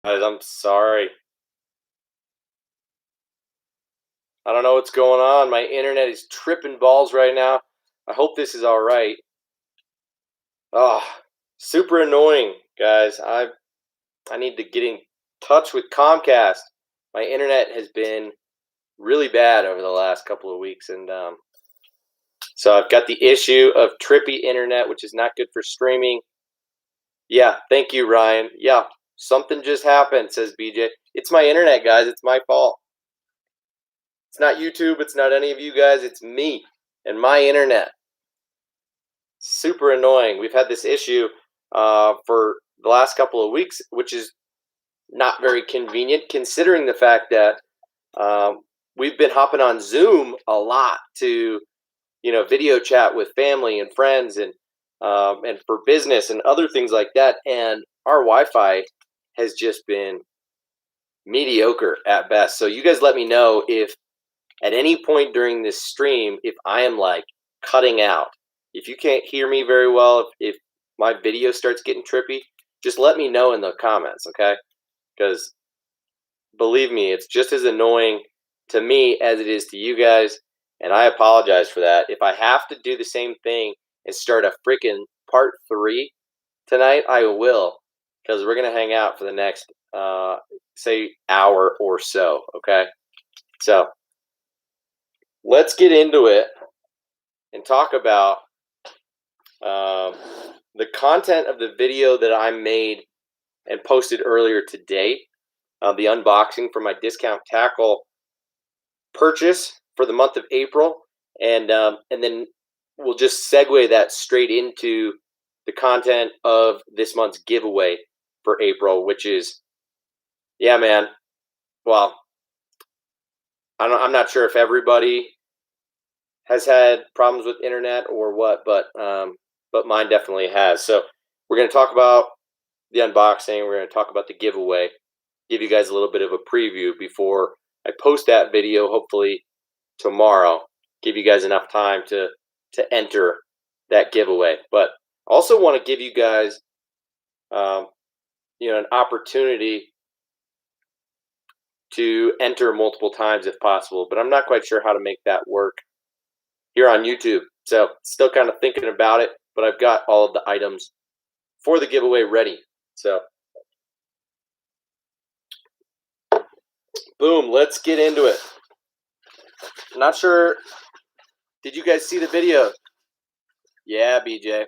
Guys, I'm sorry. I don't know what's going on. My internet is tripping balls right now. I hope this is all right. Oh, super annoying, guys. I need to get in touch with Comcast. My internet has been really bad over the last couple of weeks, and so I've got the issue of trippy internet, which is not good for streaming. Yeah, thank you, Ryan. Yeah, something just happened, says BJ. It's my internet, guys. It's my fault. It's not YouTube. It's not any of you guys. It's me and my internet. Super annoying. We've had this issue for the last couple of weeks, which is not very convenient considering the fact that we've been hopping on Zoom a lot to, video chat with family and friends and for business and other things like that. And our Wi-Fi has just been mediocre at best. So you guys let me know if at any point during this stream, if I am like cutting out, if you can't hear me very well, if my video starts getting trippy, just let me know in the comments, okay? Because believe me, it's just as annoying to me as it is to you guys, and I apologize for that. If I have to do the same thing and start a freaking part 3 tonight, I will, because we're going to hang out for the next, say, hour or so, okay? So let's get into it and talk about the content of the video that I made and posted earlier today, the unboxing for my discount tackle purchase for the month of April, and then we'll just segue that straight into the content of this month's giveaway for April, which is, yeah, man. Well, I'm not sure if everybody has had problems with internet or what, but mine definitely has. So we're going to talk about the unboxing. We're going to talk about the giveaway, give you guys a little bit of a preview before I post that video, hopefully tomorrow. Give you guys enough time to enter that giveaway. But also want to give you guys, an opportunity to enter multiple times if possible. But I'm not quite sure how to make that work here on YouTube. So still kind of thinking about it, but I've got all of the items for the giveaway ready. So boom, let's get into it. Not sure, did you guys see the video? Yeah, BJ.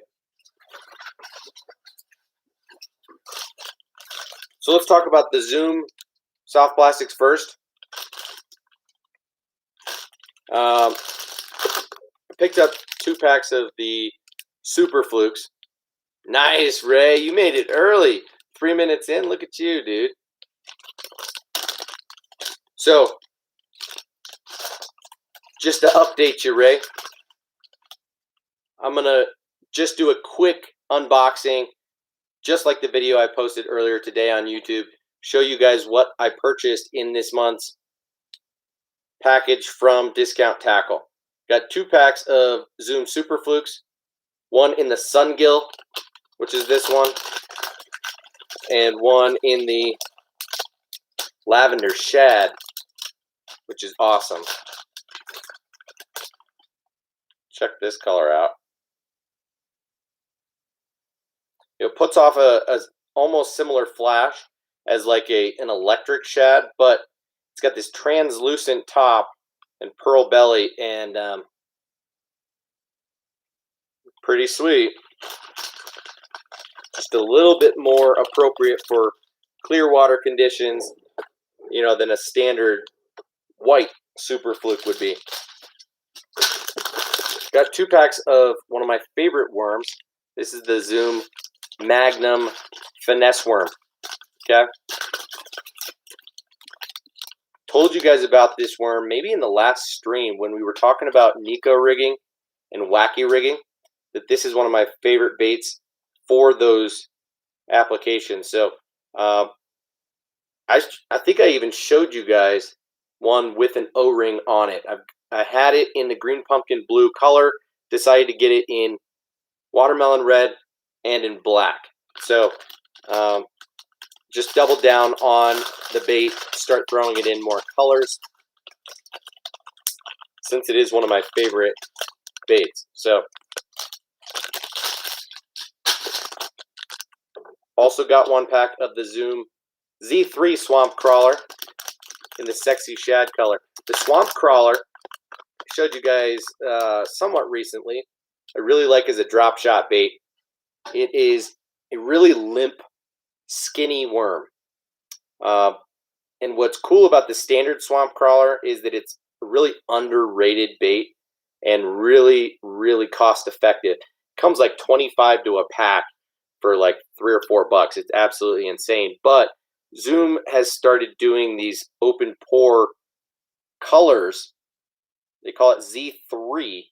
So let's talk about the Zoom soft plastics first. I picked up 2 packs of the Super Flukes. Nice, Ray. You made it early. 3 minutes in. Look at you, dude. So, just to update you, Ray, I'm going to just do a quick unboxing, just like the video I posted earlier today on YouTube. Show you guys what I purchased in this month's package from Discount Tackle. Got 2 packs of Zoom Super Flukes, one in the Sungill, which is this one, and one in the Lavender Shad, which is awesome. Check this color out. It puts off a almost similar flash as like an electric shad, but it's got this translucent top and pearl belly, and pretty sweet. Just a little bit more appropriate for clear water conditions, than a standard white Super Fluke would be. Got 2 packs of one of my favorite worms. This is the Zoom Magnum Finesse Worm. Okay. Told you guys about this worm maybe in the last stream when we were talking about Neko rigging and wacky rigging, that this is one of my favorite baits for those applications. So I think I even showed you guys one with an O-ring on it. I had it in the green pumpkin blue color, decided to get it in watermelon red and in black. So just double down on the bait, start throwing it in more colors, since it is one of my favorite baits. So, also got one pack of the Zoom Z3 Swamp Crawler in the sexy shad color. The Swamp Crawler, I showed you guys somewhat recently, I really like as a drop shot bait. It is a really limp, skinny worm. And what's cool about the standard Swamp Crawler is that it's a really underrated bait and really, really cost effective. It comes like 25 to a pack for like $3 or $4. It's absolutely insane. But Zoom has started doing these open pore colors. They call it Z3.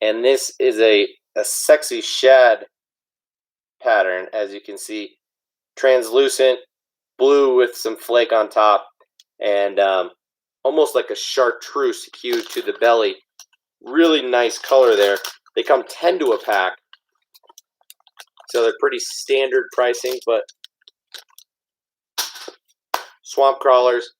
And this is a sexy shad pattern, as you can see. Translucent, blue with some flake on top, and almost like a chartreuse hue to the belly. Really nice color there. They come 10 to a pack, so they're pretty standard pricing, but Swamp Crawlers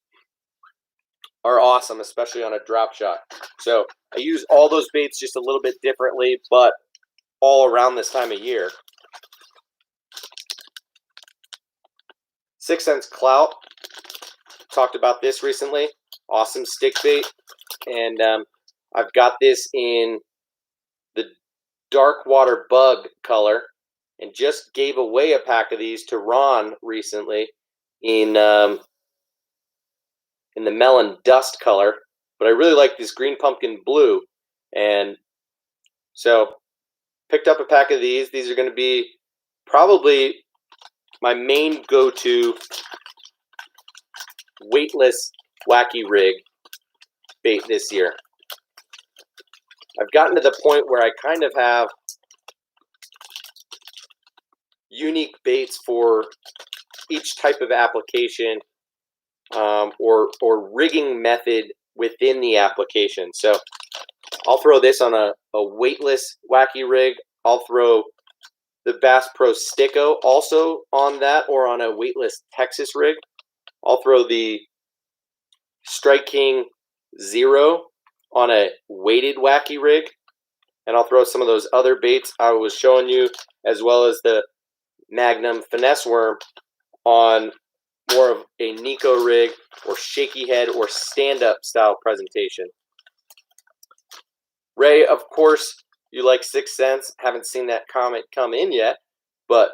are awesome, especially on a drop shot. So I use all those baits just a little bit differently, but all around this time of year. 6th Sense Clout. Talked about this recently. Awesome stick bait. And I've got this in the Dark Water Bug color, and just gave away a pack of these to Ron recently in the Melon Dust color. But I really like this Green Pumpkin Blue, and so picked up a pack of these. These are going to be probably my main go-to weightless wacky rig bait this year. I've gotten to the point where I kind of have unique baits for each type of application or rigging method within the application. So I'll throw this on a weightless wacky rig. I'll throw the Bass Pro Sticko also on that, or on a weightless Texas rig. I'll throw the Strike King Zero on a weighted wacky rig, and I'll throw some of those other baits I was showing you, as well as the Magnum Finesse Worm, on more of a Nico rig or shaky head or stand-up style presentation. Ray, of course, you like 6th Sense. Haven't seen that comment come in yet, but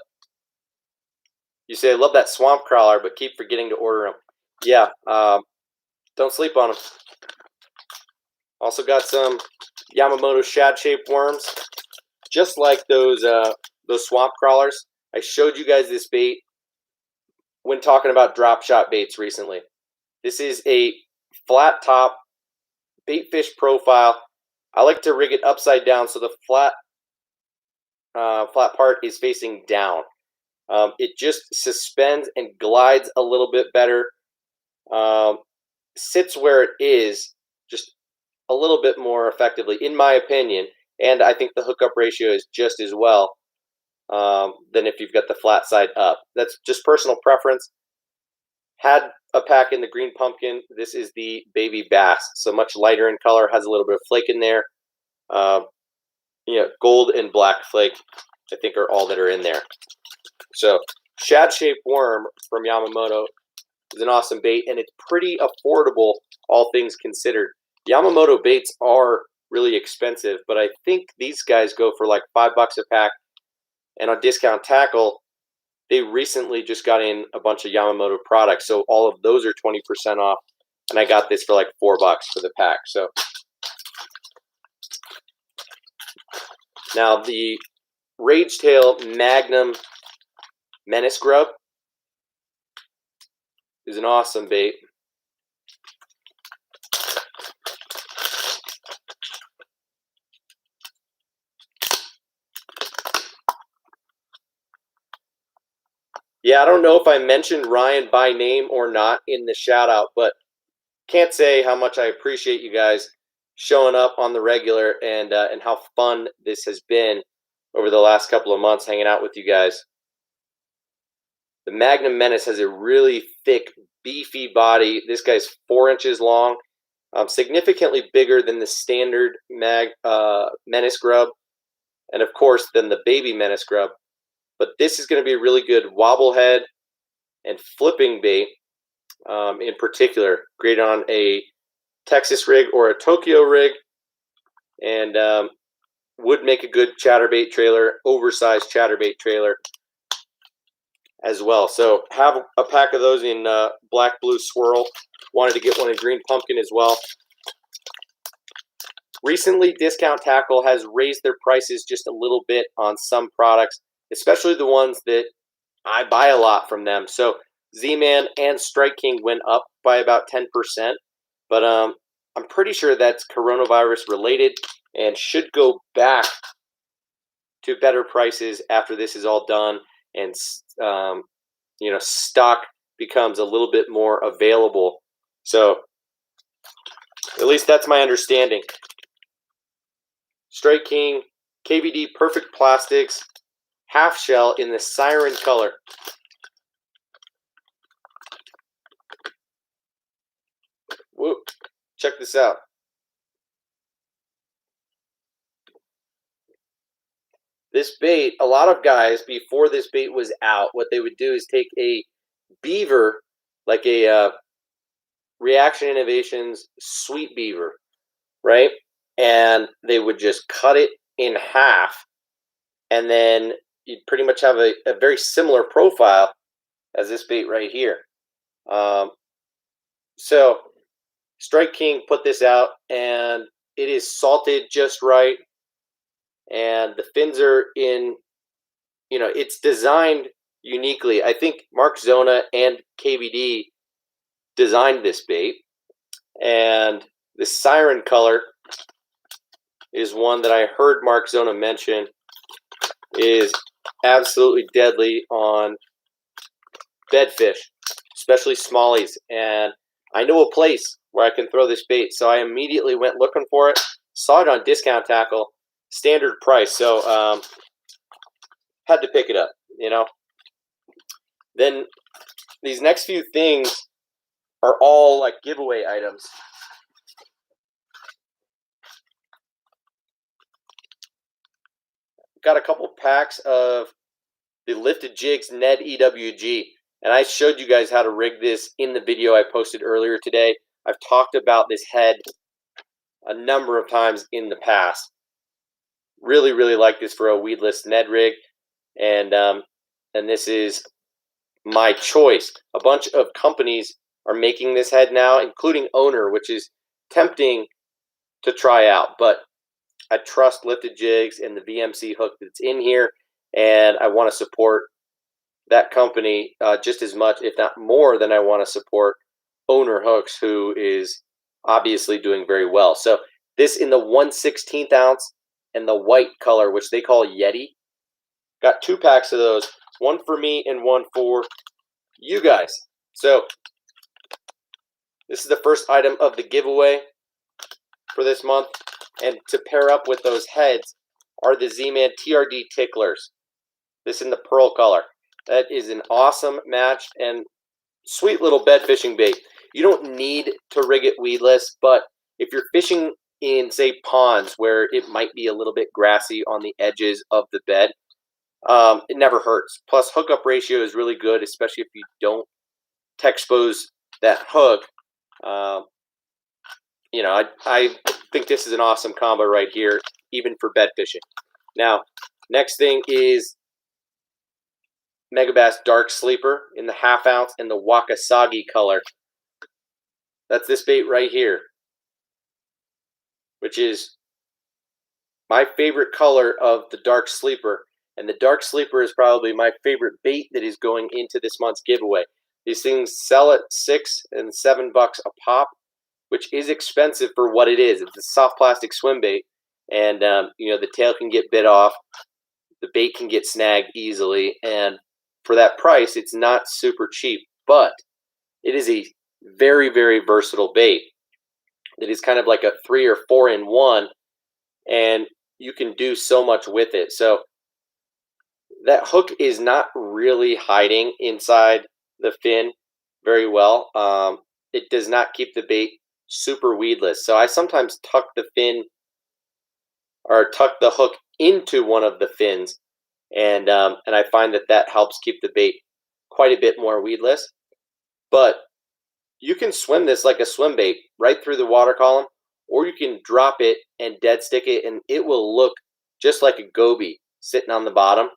you say, I love that Swamp Crawler, but keep forgetting to order them. Yeah, don't sleep on them. Also got some Yamamoto shad-shaped worms, just like those Swamp Crawlers. I showed you guys this bait when talking about drop shot baits recently. This is a flat top bait fish profile. I like to rig it upside down so the flat part is facing down. It just suspends and glides a little bit better. Sits where it is just a little bit more effectively, in my opinion. And I think the hookup ratio is just as well than if you've got the flat side up. That's just personal preference. Had a pack in the Green Pumpkin. This is the Baby Bass, so much lighter in color, has a little bit of flake in there. Gold and black flake, I think, are all that are in there. So shad-shaped worm from Yamamoto is an awesome bait, and it's pretty affordable, all things considered. Yamamoto baits are really expensive, but I think these guys go for like $5 a pack. And on Discount Tackle, they recently just got in a bunch of Yamamoto products, so all of those are 20% off. And I got this for like $4 for the pack. So now the Ragetail Magnum Menace Grub is an awesome bait. Yeah, I don't know if I mentioned Ryan by name or not in the shout out, but can't say how much I appreciate you guys showing up on the regular, and how fun this has been over the last couple of months hanging out with you guys. The Magnum Menace has a really thick, beefy body. This guy's 4 inches long, significantly bigger than the standard Menace grub, and of course than the baby Menace grub. But this is going to be a really good wobblehead and flipping bait, in particular, great on a Texas rig or a Tokyo rig, and would make a good chatterbait trailer, oversized chatterbait trailer as well. So have a pack of those in black, blue swirl. Wanted to get one in green pumpkin as well. Recently, Discount Tackle has raised their prices just a little bit on some products, especially the ones that I buy a lot from them. So Z-Man and Strike King went up by about 10%, but I'm pretty sure that's coronavirus related and should go back to better prices after this is all done and stock becomes a little bit more available. So at least that's my understanding. Strike King, KVD Perfect Plastics, half shell in the siren color. Whoop. Check this out. This bait, a lot of guys, before this bait was out, what they would do is take a beaver, like a Reaction Innovations sweet beaver, right? And they would just cut it in half, and then you'd pretty much have a very similar profile as this bait right here. So Strike King put this out, and it is salted just right, and the fins are in, it's designed uniquely. I think Mark Zona and KVD designed this bait, and the siren color is one that I heard Mark Zona mention is absolutely deadly on bedfish, especially smallies. And I know a place where I can throw this bait, so I immediately went looking for it, saw it on Discount Tackle, standard price, so had to pick it up, Then these next few things are all like giveaway items. Got a couple packs of the Lifted Jigs Ned EWG, and I showed you guys how to rig this in the video I posted earlier today. I've talked about this head a number of times in the past. Really, really like this for a weedless Ned rig, and this is my choice. A bunch of companies are making this head now, including Owner, which is tempting to try out, but I trust Lifted Jigs and the VMC hook that's in here, and I want to support that company just as much, if not more, than I want to support Owner Hooks, who is obviously doing very well. So this in the 1/16 ounce and the white color, which they call Yeti. Got 2 packs of those, one for me and one for you guys. So this is the first item of the giveaway for this month. And to pair up with those heads are the Z-Man TRD Ticklers. This in the pearl color. That is an awesome match and sweet little bed fishing bait. You don't need to rig it weedless, but if you're fishing in, say, ponds where it might be a little bit grassy on the edges of the bed, it never hurts. Plus, hookup ratio is really good, especially if you don't Texpose that hook. I think this is an awesome combo right here, even for bed fishing. Now, next thing is Megabass Dark Sleeper in the half ounce and the Wakasagi color. That's this bait right here, which is my favorite color of the Dark Sleeper. And the Dark Sleeper is probably my favorite bait that is going into this month's giveaway. These things sell at $6 and $7 a pop, which is expensive for what it is. It's a soft plastic swim bait, and the tail can get bit off, the bait can get snagged easily, and for that price, it's not super cheap. But it is a very, very versatile bait that is kind of like a 3 or 4 in 1, and you can do so much with it. So that hook is not really hiding inside the fin very well. It does not keep the bait super weedless. So I sometimes tuck the fin or tuck the hook into one of the fins, and I find that that helps keep the bait quite a bit more weedless. But you can swim this like a swim bait right through the water column, or you can drop it and dead stick it, and it will look just like a goby sitting on the bottom.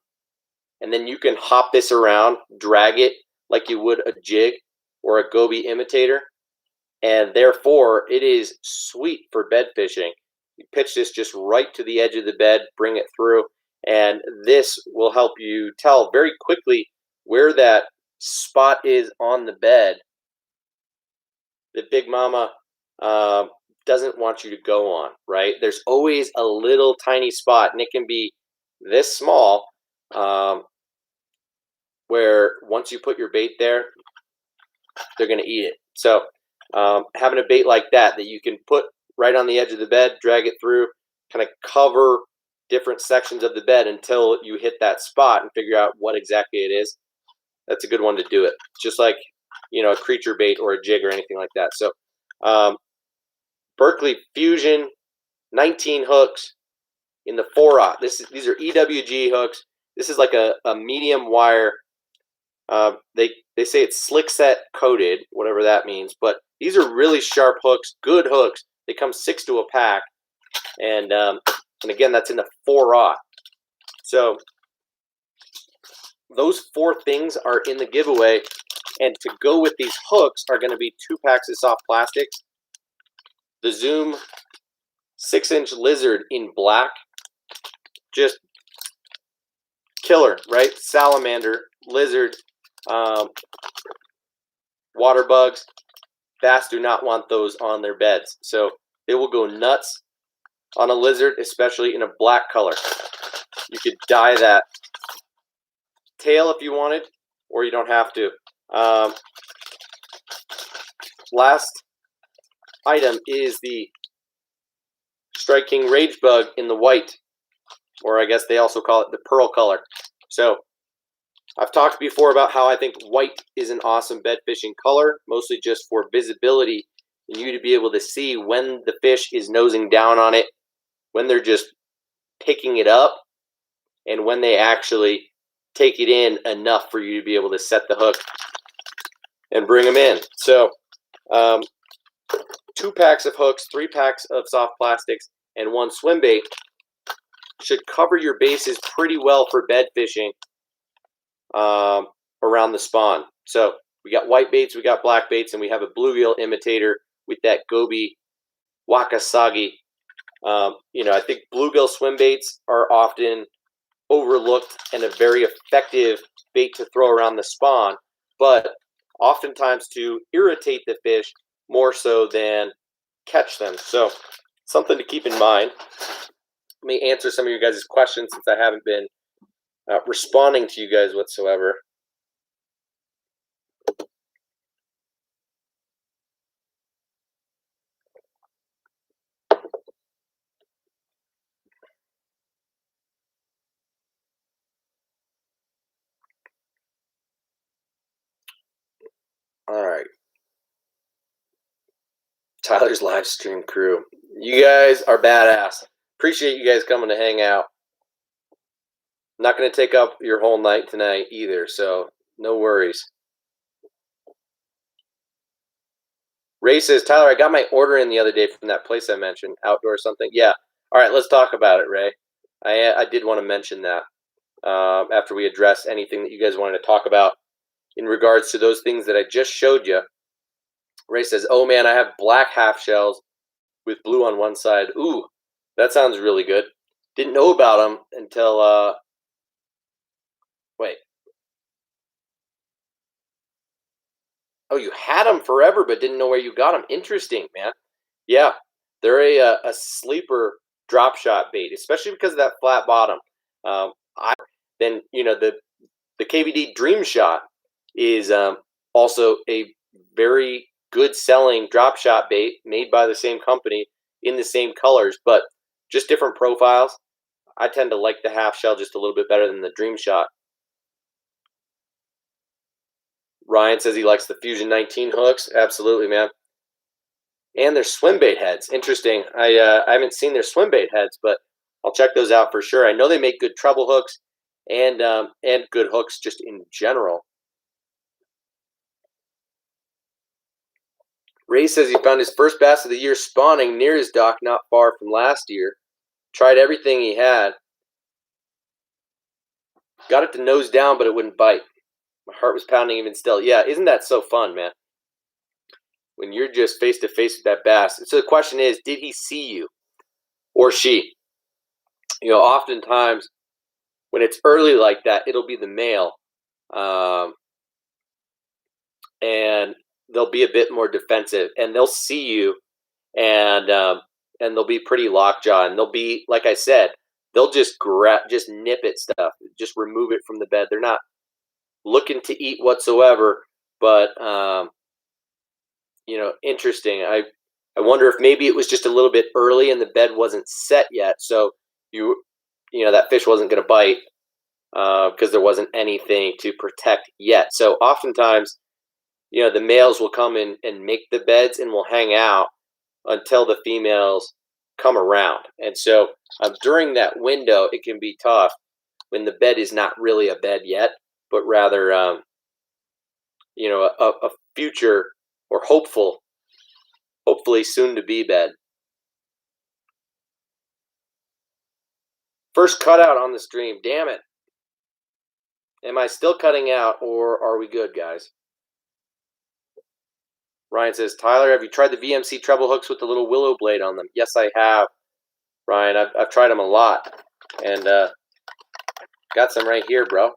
And then you can hop this around, drag it like you would a jig or a goby imitator, and therefore it is sweet for bed fishing. You pitch this just right to the edge of the bed, bring it through, and this will help you tell very quickly where that spot is on the bed that Big Mama doesn't want you to go on, right? There's always a little tiny spot, and it can be this small, where once you put your bait there, they're going to eat it. So having a bait like that you can put right on the edge of the bed, drag it through, kind of cover different sections of the bed until you hit that spot and figure out what exactly it is. That's a good one to do it. Just like, a creature bait or a jig or anything like that. So Berkley Fusion 19 hooks in the 4/0. These are EWG hooks. This is like a medium wire. They say it's slick set coated, whatever that means. But these are really sharp hooks, good hooks. They come 6 to a pack, and again, that's in the 4/0. So those 4 things are in the giveaway, and to go with these hooks are going to be 2 packs of soft plastics. The Zoom 6-inch lizard in black, just killer, right? Salamander, lizard, water bugs. Bass do not want those on their beds, so they will go nuts on a lizard, especially in a black color. You could dye that tail if you wanted, or you don't have to. Last item is the Strike King Rage Bug in the white, or I guess they also call it the pearl color. So I've talked before about how I think white is an awesome bed fishing color, mostly just for visibility and you to be able to see when the fish is nosing down on it, when they're just picking it up, and when they actually take it in enough for you to be able to set the hook and bring them in. So 2 packs of hooks, 3 packs of soft plastics, and 1 swim bait should cover your bases pretty well for bed fishing around the spawn. So we got white baits, we got black baits, and we have a bluegill imitator with that goby wakasagi. I think bluegill swim baits are often overlooked and a very effective bait to throw around the spawn, but oftentimes to irritate the fish more so than catch them. So something to keep in mind. Let me answer some of you guys' questions since I haven't been responding to you guys whatsoever. All right. Tyler's live stream crew. You guys are badass. Appreciate you guys coming to hang out. Not going to take up your whole night tonight either, so no worries. Ray says, Tyler, I got my order in the other day from that place I mentioned, outdoor something. Yeah. All right, let's talk about it, Ray. I did want to mention that after we address anything that you guys wanted to talk about in regards to those things that I just showed you. Ray says, oh, man, I have black half shells with blue on one side. Ooh, that sounds really good. Didn't know about them until, wait. Oh, you had them forever but didn't know where you got them. Interesting, man. Yeah, they're a sleeper drop shot bait, especially because of that flat bottom. Then, the KVD Dream Shot is also a very good selling drop shot bait made by the same company in the same colors, but just different profiles. I tend to like the half shell just a little bit better than the Dream Shot. Ryan says he likes the Fusion 19 hooks. Absolutely, man. And their swim bait heads. Interesting. I haven't seen their swim bait heads, but I'll check those out for sure. I know they make good treble hooks and good hooks just in general. Ray says he found his first bass of the year spawning near his dock not far from last year. Tried everything he had. Got it to nose down, but it wouldn't bite. My heart was pounding even still. Yeah, isn't that so fun, man? When you're just face to face with that bass. So the question is, did he see you or she? You know, oftentimes when it's early like that, it'll be the male. And they'll be a bit more defensive, and they'll see you, and they'll be pretty lockjaw, and they'll be, like I said, they'll just nip at stuff, just remove it from the bed. They're not looking to eat whatsoever, but you know, interesting. I wonder if maybe it was just a little bit early and the bed wasn't set yet, so you know that fish wasn't going to bite because there wasn't anything to protect yet. So oftentimes, you know, the males will come in and make the beds and will hang out until the females come around. And so during that window, it can be tough when the bed is not really a bed yet, but rather, you know, a future or hopefully soon to be bed. First cutout on the stream. Damn it. Am I still cutting out, or are we good, guys? Ryan says, Tyler, have you tried the VMC treble hooks with the little willow blade on them? Yes, I have, Ryan. I've tried them a lot, and got some right here, bro.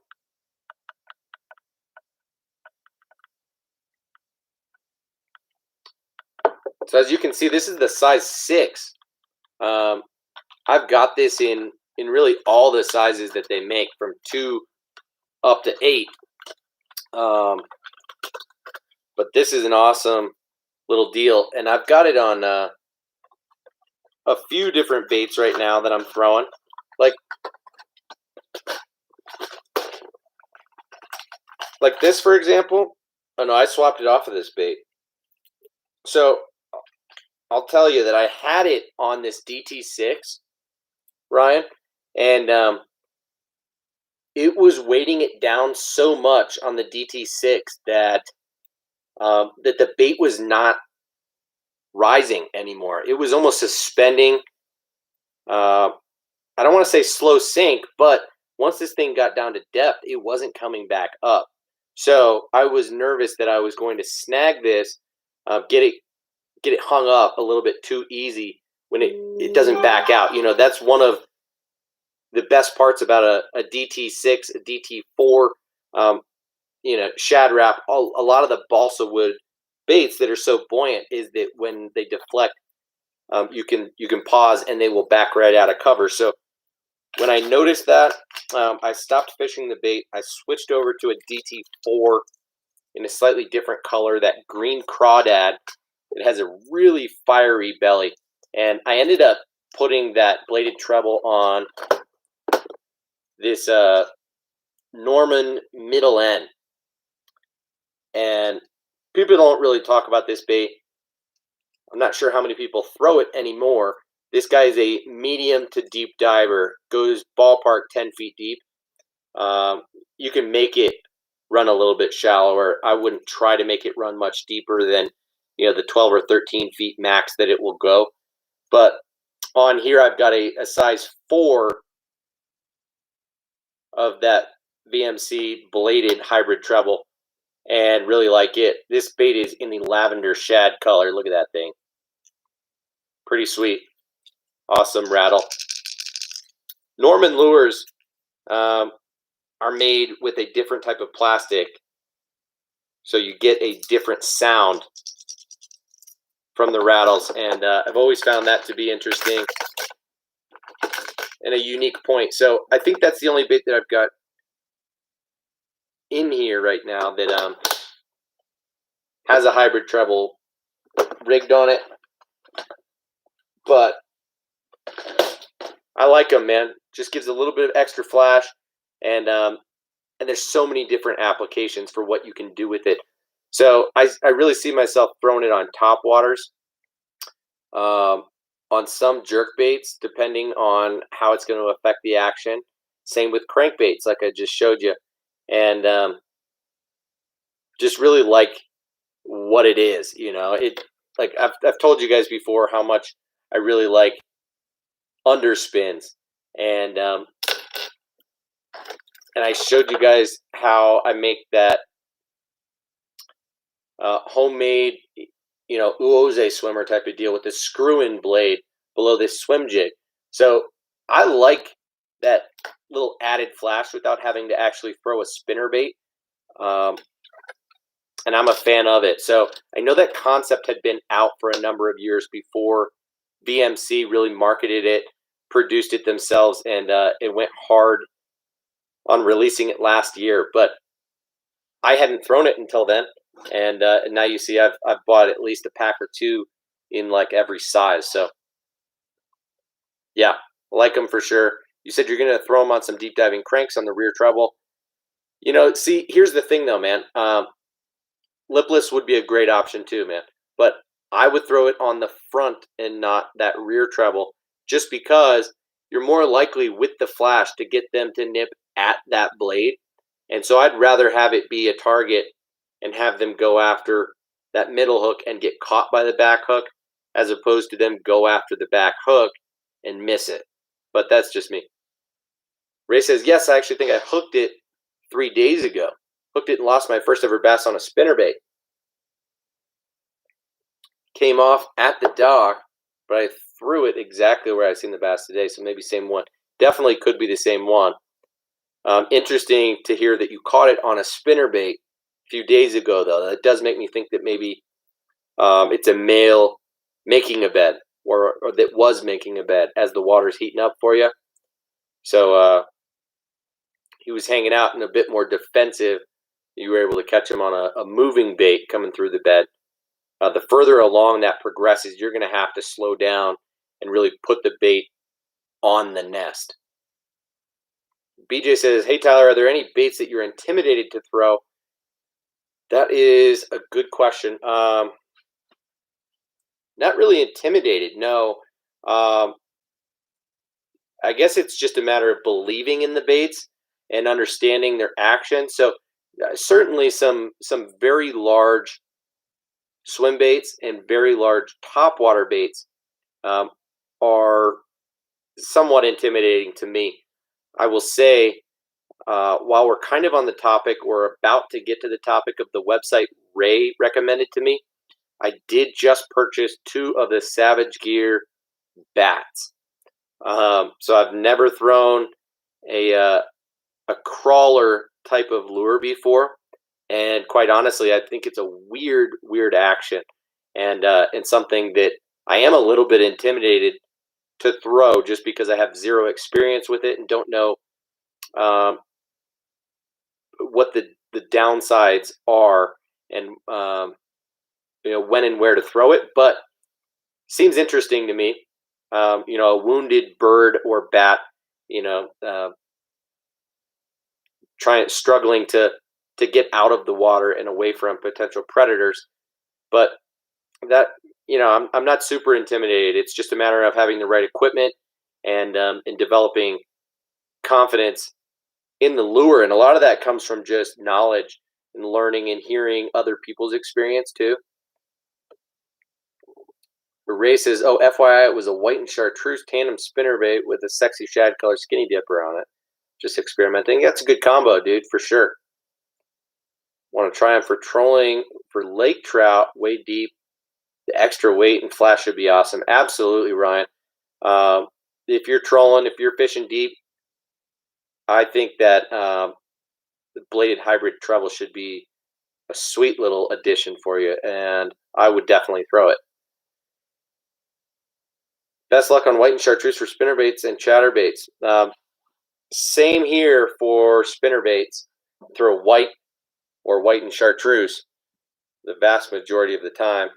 So as you can see, this is the size 6. I've got this in really all the sizes that they make, from 2 up to 8. But this is an awesome little deal, and I've got it on a few different baits right now that I'm throwing. Like this, for example. Oh no, I swapped it off of this bait. So I'll tell you that I had it on this DT6, Ryan, and it was weighting it down so much on the DT6 that that the bait was not rising anymore. It was almost suspending. I don't want to say slow sink, but once this thing got down to depth, it wasn't coming back up. So I was nervous that I was going to snag this, get it hung up a little bit too easy when it doesn't back out. You know, that's one of the best parts about a DT6, a DT4, you know, Shad Rap. A lot of the balsa wood baits that are so buoyant is that when they deflect, you can pause and they will back right out of cover. So when I noticed that, I stopped fishing the bait. I switched over to a DT4 in a slightly different color, that green crawdad. It has a really fiery belly, and I ended up putting that bladed treble on this Norman middle end. And people don't really talk about this bait. I'm not sure how many people throw it anymore. This guy is a medium to deep diver, goes ballpark 10 feet deep. You can make it run a little bit shallower. I wouldn't try to make it run much deeper than, you know, the 12 or 13 feet max that it will go. But on here, I've got a size 4 of that VMC bladed hybrid treble, and really like it. This bait is in the lavender shad color. Look at that thing. Pretty sweet. Awesome rattle. Norman lures are made with a different type of plastic, so you get a different sound from the rattles, and I've always found that to be interesting and a unique point. So I think that's the only bait that I've got in here right now that has a hybrid treble rigged on it. But I like them, man. Just gives a little bit of extra flash, and and there's so many different applications for what you can do with it. So I really see myself throwing it on top waters, um, on some jerk baits, depending on how it's going to affect the action. Same with crankbaits, like I just showed you, and just really like what it is. It like I've told you guys before how much I really like underspins, and and I showed you guys how I make that homemade, uoze swimmer type of deal with this screw-in blade below this swim jig. So I like that little added flash without having to actually throw a spinner bait. Um, and I'm a fan of it. So I know that concept had been out for a number of years before VMC really marketed it, produced it themselves, and it went hard on releasing it last year. But I hadn't thrown it until then, and now you see I've bought at least a pack or two in like every size. So yeah, like them for sure. You said you're gonna throw them on some deep diving cranks on the rear treble. See, here's the thing though, man. Lipless would be a great option too, man. But I would throw it on the front and not that rear treble, just because you're more likely with the flash to get them to nip at that blade. And so I'd rather have it be a target and have them go after that middle hook and get caught by the back hook, as opposed to them go after the back hook and miss it. But that's just me. Ray says, yes, I actually think I hooked it 3 days ago. Hooked it and lost my first ever bass on a spinnerbait. Came off at the dock, but I threw it exactly where I seen the bass today. So maybe same one. Definitely could be the same one. Interesting to hear that you caught it on a spinnerbait a few days ago, though. That does make me think that maybe it's a male making a bed, or that was making a bed as the water's heating up for you. So he was hanging out and a bit more defensive. You were able to catch him on a moving bait coming through the bed. The further along that progresses, you're going to have to slow down and really put the bait on the nest. BJ says, hey, Tyler, are there any baits that you're intimidated to throw? That is a good question. Not really intimidated, no. I guess it's just a matter of believing in the baits and understanding their action. So certainly some very large swim baits and very large topwater baits are somewhat intimidating to me. I will say, while we're kind of on the topic, we're about to get to the topic of the website Ray recommended to me. I did just purchase 2 of the Savage Gear bats. So I've never thrown a crawler type of lure before, and quite honestly, I think it's a weird action, and something that I am a little bit intimidated to throw, just because I have zero experience with it and don't know what the downsides are, and when and where to throw it. But seems interesting to me. A wounded bird or bat, struggling to get out of the water and away from potential predators. But that, I'm not super intimidated. It's just a matter of having the right equipment and developing confidence in the lure. And a lot of that comes from just knowledge and learning and hearing other people's experience too. Ray says, oh, FYI, it was a white and chartreuse tandem spinnerbait with a sexy shad color skinny dipper on it. Just experimenting. That's a good combo, dude, for sure. Want to try them for trolling for lake trout, way deep. The extra weight and flash should be awesome. Absolutely, Ryan. If you're trolling, if you're fishing deep, I think that the bladed hybrid treble should be a sweet little addition for you, and I would definitely throw it. Best luck on white and chartreuse for spinnerbaits and chatterbaits. Same here for spinnerbaits. Throw white or white and chartreuse the vast majority of the time.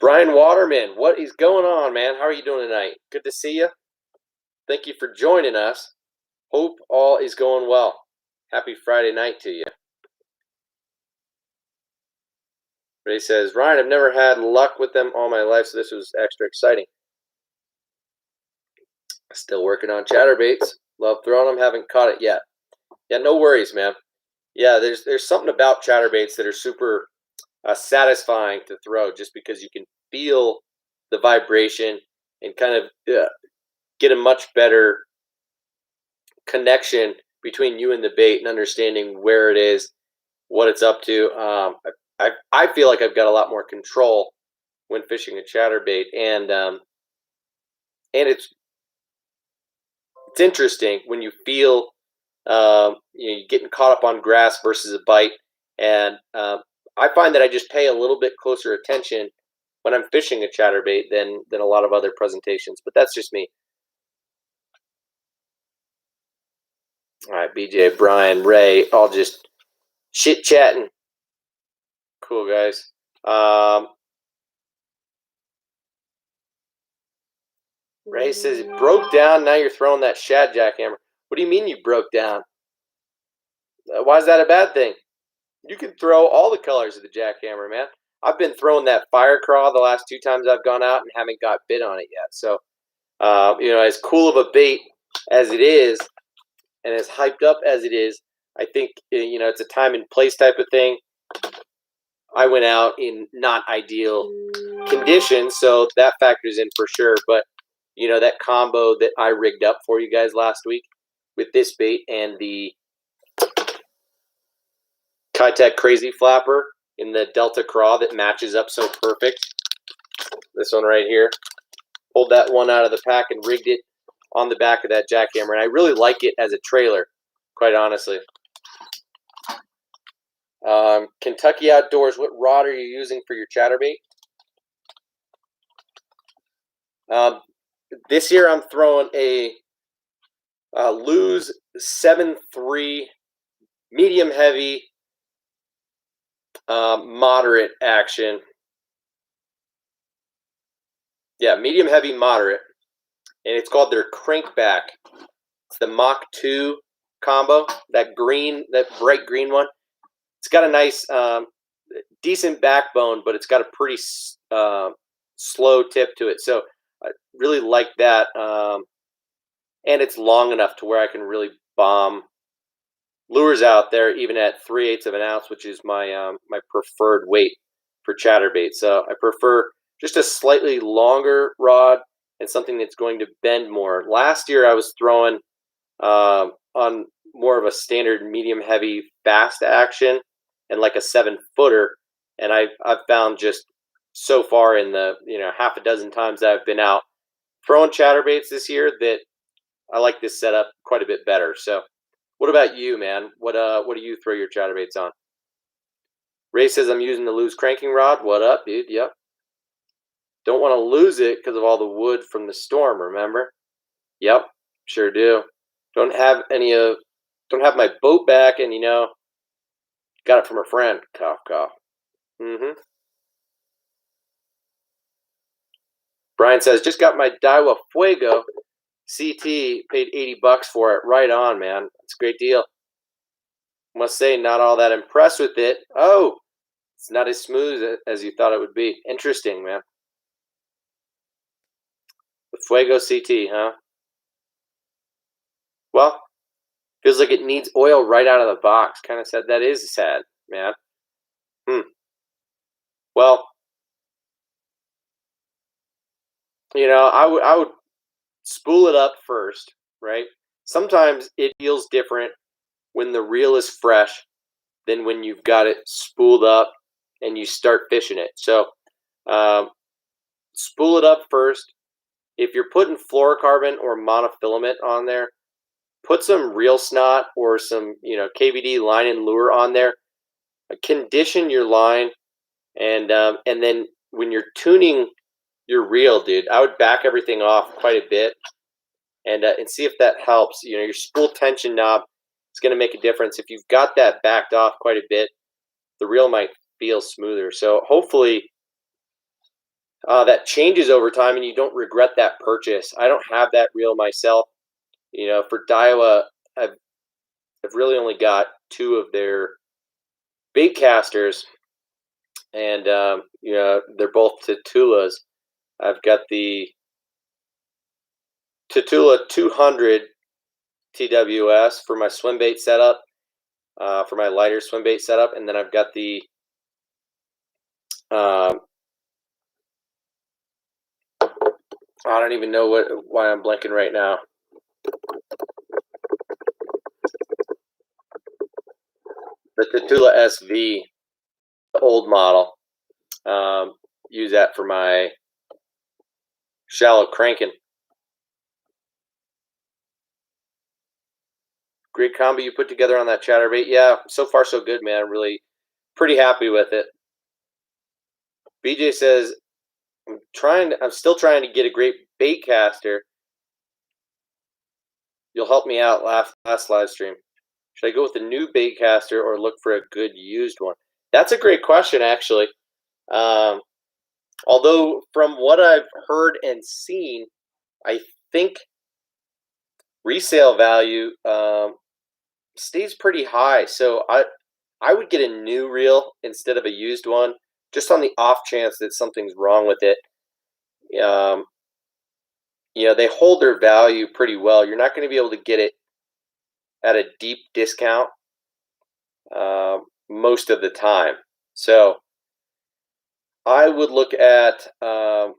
Brian Waterman, what is going on, man? How are you doing tonight? Good to see you. Thank you for joining us. Hope all is going well. Happy Friday night to you. Ray says, Ryan, I've never had luck with them all my life, so this was extra exciting. Still working on chatterbaits. Love throwing them. Haven't caught it yet. Yeah, no worries, man. Yeah, there's something about chatterbaits that are super satisfying to throw, just because you can feel the vibration and kind of get a much better connection between you and the bait and understanding where it is, what it's up to. I feel like I've got a lot more control when fishing a chatterbait, and it's interesting when you feel you're getting caught up on grass versus a bite, and I find that I just pay a little bit closer attention when I'm fishing a chatterbait than a lot of other presentations, but that's just me. All right, BJ, Brian, Ray, all just chit chatting. Cool, guys. Ray says it broke down. Now you're throwing that shad jackhammer. What do you mean you broke down? Why is that a bad thing? You can throw all the colors of the jackhammer, man. I've been throwing that fire craw the last 2 times I've gone out and haven't got bit on it yet. So, as cool of a bait as it is, and as hyped up as it is, I think it's a time and place type of thing. I went out in not ideal conditions, so that factors in for sure. But that combo that I rigged up for you guys last week with this bait and the Kitech Crazy Flapper in the Delta Craw that matches up so perfect. This one right here. Pulled that one out of the pack and rigged it on the back of that jackhammer. And I really like it as a trailer, quite honestly. Kentucky Outdoors, what rod are you using for your chatterbait? This year I'm throwing a Lew's 7.3 medium heavy moderate action. Yeah, medium heavy moderate, and it's called their Crankback. It's the Mach 2 combo, that bright green one. It's got a nice, decent backbone, but it's got a pretty slow tip to it. So I really like that, and it's long enough to where I can really bomb lures out there, even at 3/8 of an ounce, which is my my preferred weight for chatterbait. So I prefer just a slightly longer rod and something that's going to bend more. Last year I was throwing on more of a standard medium heavy fast action and like a 7-footer, and I've found just so far in the half a dozen times that I've been out throwing chatterbaits this year that I like this setup quite a bit better. So what about you, man? What do you throw your chatterbaits on? Ray says I'm using the Lew's cranking rod. What up, dude? Yep. Don't want to lose it because of all the wood from the storm, remember? Yep, sure do. Don't have my boat back, and got it from a friend. Cough, cough. Brian says, just got my Daiwa Fuego CT, paid $80 for it. Right on, man. It's a great deal. Must say, not all that impressed with it. Oh, it's not as smooth as you thought it would be. Interesting, man. The Fuego CT, huh? Well, feels like it needs oil right out of the box. Kind of sad. That is sad, man. Well, I would spool it up first, right? Sometimes it feels different when the reel is fresh than when you've got it spooled up and you start fishing it. So spool it up first. If you're putting fluorocarbon or monofilament on there, put some reel snot or some KVD line and lure on there. Condition your line, and then when you're tuning your reel, dude, I would back everything off quite a bit and see if that helps. Your spool tension knob is going to make a difference. If you've got that backed off quite a bit, the reel might feel smoother. So hopefully that changes over time and you don't regret that purchase. I don't have that reel myself. For Daiwa, I've really only got 2 of their bait casters, and they're both Tatulas. I've got the Tatula 200 TWS for my swim bait setup, for my lighter swim bait setup, and then I've got the I don't even know why I'm blanking right now. The Tatula SV, the old model. Use that for my shallow cranking. Great combo you put together on that chatterbait. Yeah, so far so good, man. I'm really pretty happy with it. BJ says, I'm still trying to get a great bait caster. You'll help me out last live stream. Should I go with a new bait caster or look for a good used one? That's a great question, actually. Although from what I've heard and seen, I think resale value stays pretty high. So I would get a new reel instead of a used one, just on the off chance that something's wrong with it. They hold their value pretty well. You're not going to be able to get it at a deep discount most of the time. So I would look at a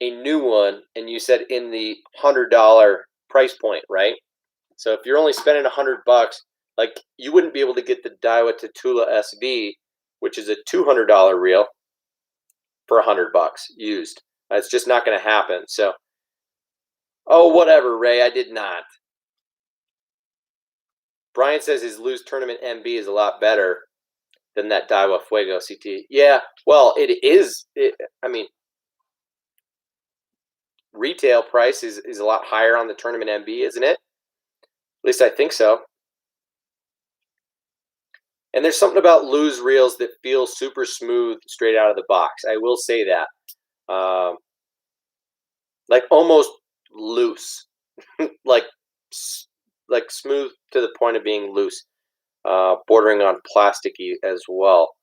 new one, and you said in the $100 price point, right? So if you're only spending $100, like you wouldn't be able to get the Daiwa Tatula SV, which is a $200 reel, for $100 used. It's just not going to happen. So, oh, whatever, Ray, I did not. Brian says his Lose Tournament MB is a lot better than that Daiwa Fuego CT. Yeah, well, it is. I mean, retail price is a lot higher on the Tournament MB, isn't it? At least I think so. And there's something about Lose reels that feel super smooth straight out of the box. I will say that. Like almost loose. like smooth to the point of being loose. Bordering on plasticky as well.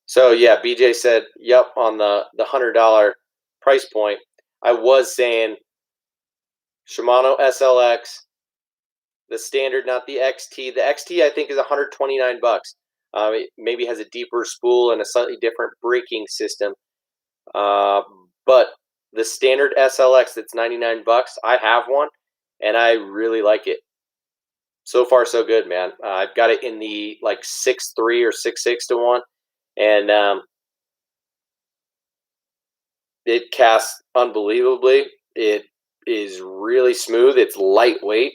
So yeah, BJ said, yep, on the $100 price point. I was saying Shimano SLX, the standard, not the XT. The XT I think is $129. It maybe has a deeper spool and a slightly different braking system. But the standard SLX that's $99, I have one, and I really like it. So far, so good, man. I've got it in the like 6.3 or 6.6 to 1, and it casts unbelievably. It is really smooth. It's lightweight.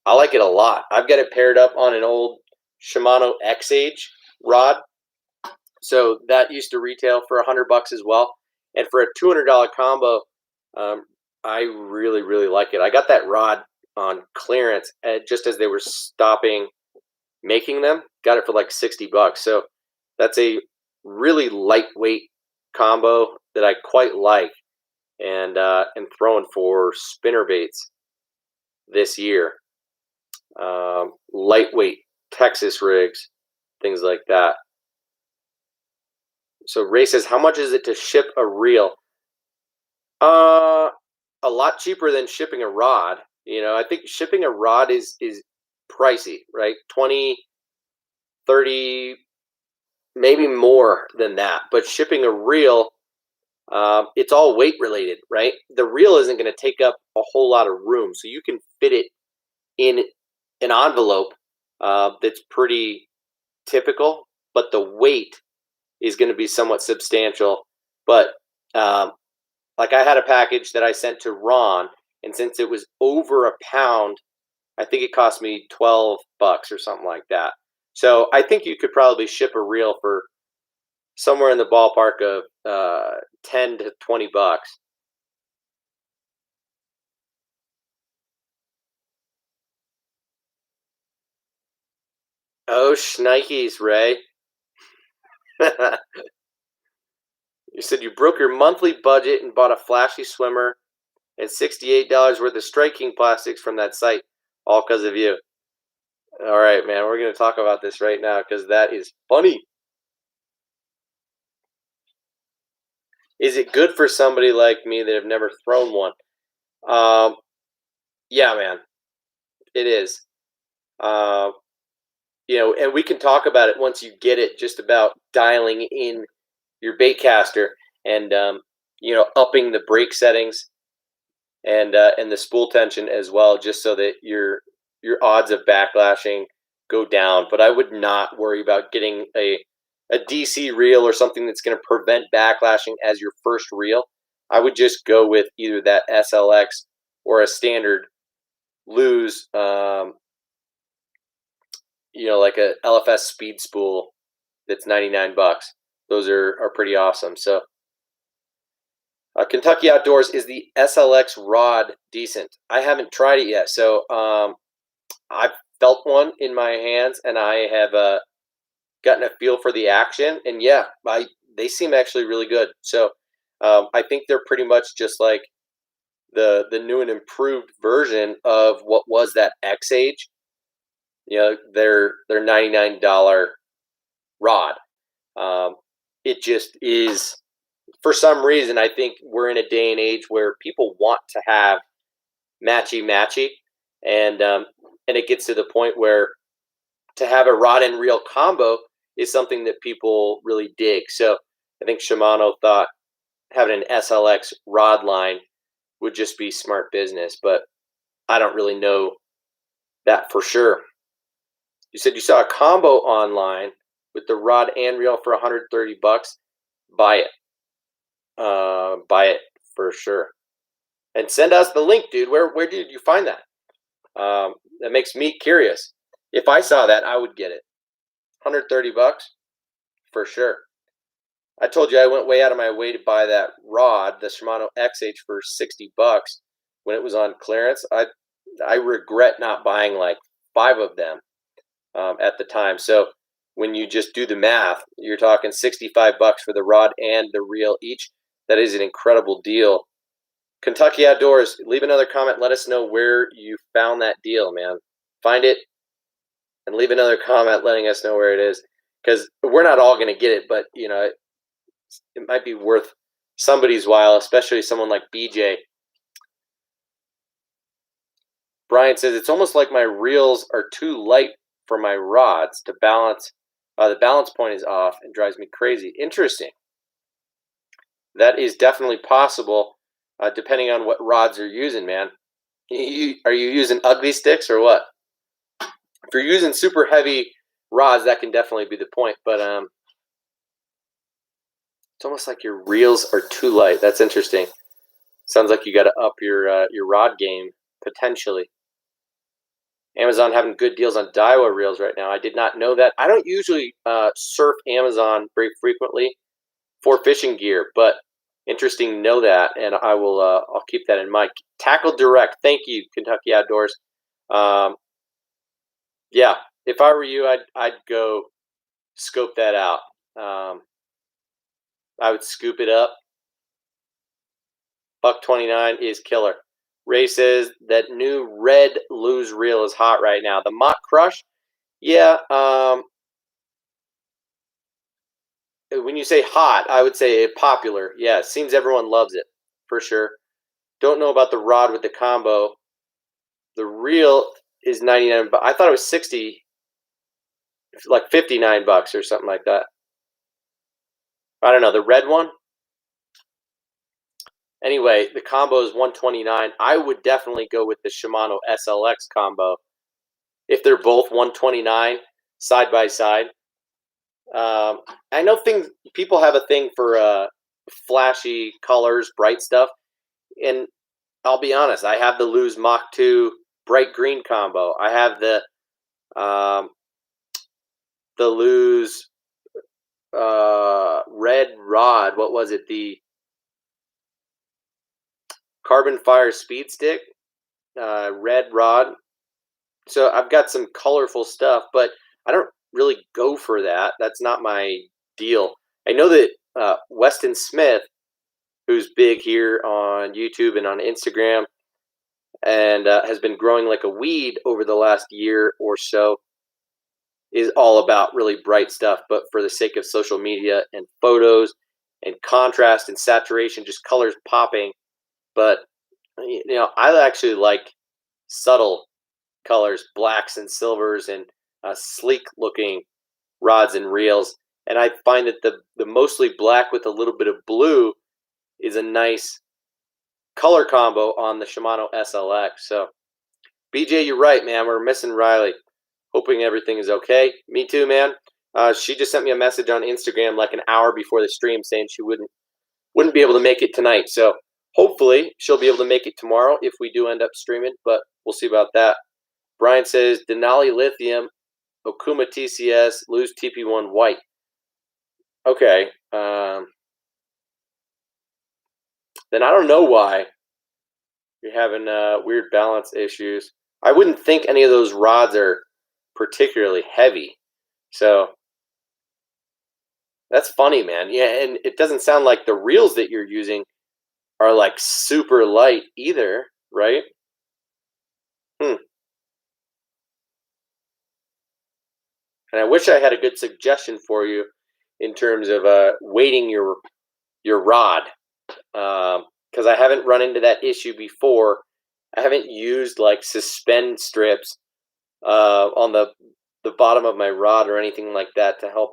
I like it a lot. I've got it paired up on an old Shimano X-Age rod. So that used to retail for $100 as well. And for a $200 combo, I really, really like it. I got that rod on clearance just as they were stopping making them. Got it for like $60. So that's a really lightweight combo that I quite like, and throwing for spinner baits this year. Lightweight Texas rigs, things like that. So Ray says, how much is it to ship a reel? A lot cheaper than shipping a rod. I think shipping a rod is pricey, right? 20, 30, maybe more than that. But shipping a reel, it's all weight related, right? The reel isn't going to take up a whole lot of room, so you can fit it in an envelope that's pretty typical, but the weight is going to be somewhat substantial. But like I had a package that I sent to Ron, and since it was over a pound, I think it cost me $12 or something like that. So I think you could probably ship a reel for somewhere in the ballpark of $10 to $20. Oh, shnikes, Ray. You said you broke your monthly budget and bought a flashy swimmer and $68 worth of Strike King plastics from that site, all because of you. All right, man, we're going to talk about this right now because that is funny. Is it good for somebody like me that have never thrown one? Yeah, man, it is. And we can talk about it once you get it, just about dialing in your bait caster and upping the brake settings and the spool tension as well, just so that your odds of backlashing go down. But I would not worry about getting a DC reel or something that's going to prevent backlashing as your first reel. I would just go with either that SLX or a standard Lew's, like a LFS speed spool that's $99. Those are pretty awesome. So Kentucky Outdoors, is the SLX rod decent? I haven't tried it yet. So I've felt one in my hands, and I have gotten a feel for the action. And yeah, they seem actually really good. So I think they're pretty much just like the new and improved version of what was that X-Age. Their $99 rod. It just is, for some reason, I think we're in a day and age where people want to have matchy, and it gets to the point where to have a rod and reel combo is something that people really dig. So I think Shimano thought having an SLX rod line would just be smart business, but I don't really know that for sure. You said you saw a combo online with the rod and reel for $130. Buy it. Buy it for sure. And send us the link, dude. Where did you find that? That makes me curious. If I saw that, I would get it. $130 for sure. I told you I went way out of my way to buy that rod, the Shimano X-Age, for $60 when it was on clearance. I regret not buying like 5 of them at the time. So when you just do the math, you're talking $65 for the rod and the reel each. That is an incredible deal. Kentucky Outdoors, leave another comment. Let us know where you found that deal, man. Find it and leave another comment letting us know where it is, because we're not all going to get it, but it might be worth somebody's while, especially someone like BJ. Brian says, it's almost like my reels are too light for my rods to balance. The balance point is off and drives me crazy. Interesting. That is definitely possible, depending on what rods you're using, man. Are you using ugly sticks or what? If you're using super heavy rods, that can definitely be the point. But it's almost like your reels are too light. That's interesting. Sounds like you got to up your rod game potentially. Amazon having good deals on Daiwa reels right now. I did not know that. I don't usually surf Amazon very frequently for fishing gear, but interesting to know that, and I will. I'll keep that in mind. Tackle Direct. Thank you, Kentucky Outdoors. Yeah, if I were you, I'd go scope that out. I would scoop it up. $129 is killer. Ray says that new red Lew's reel is hot right now. The Mach Crush, yeah. When you say hot, I would say popular. Yeah, it seems everyone loves it for sure. Don't know about the rod with the combo. The reel is $99, but I thought it was $60, like $59 or something like that. I don't know, the red one. Anyway, the combo is $129. I would definitely go with the Shimano SLX combo if they're both $129 side by side. I know people have a thing for flashy colors, bright stuff, and I'll be honest. I have the Lew's Mach 2 bright green combo. I have the Lew's red rod. What was it? The Carbon Fire Speed Stick, red rod. So I've got some colorful stuff, but I don't really go for that. That's not my deal. I know that Weston Smith who's big here on YouTube and on Instagram, and has been growing like a weed over the last year or so, is all about really bright stuff, but for the sake of social media and photos and contrast and saturation, just colors popping. But I actually like subtle colors, blacks and silvers, and sleek looking rods and reels. And I find that the mostly black with a little bit of blue is a nice color combo on the Shimano SLX. So, BJ, you're right, man. We're missing Riley. Hoping everything is okay. Me too, man. She just sent me a message on Instagram like an hour before the stream saying she wouldn't be able to make it tonight. So hopefully she'll be able to make it tomorrow if we do end up streaming, but we'll see about that. Brian says Denali Lithium, Okuma TCS, lose TP1 white. Okay. Then I don't know why you're having weird balance issues. I wouldn't think any of those rods are particularly heavy. So that's funny, man. Yeah, and it doesn't sound like the reels that you're using are like super light either, right? And I wish I had a good suggestion for you in terms of weighting your rod, because I haven't run into that issue before. I haven't used like suspend strips on the bottom of my rod or anything like that to help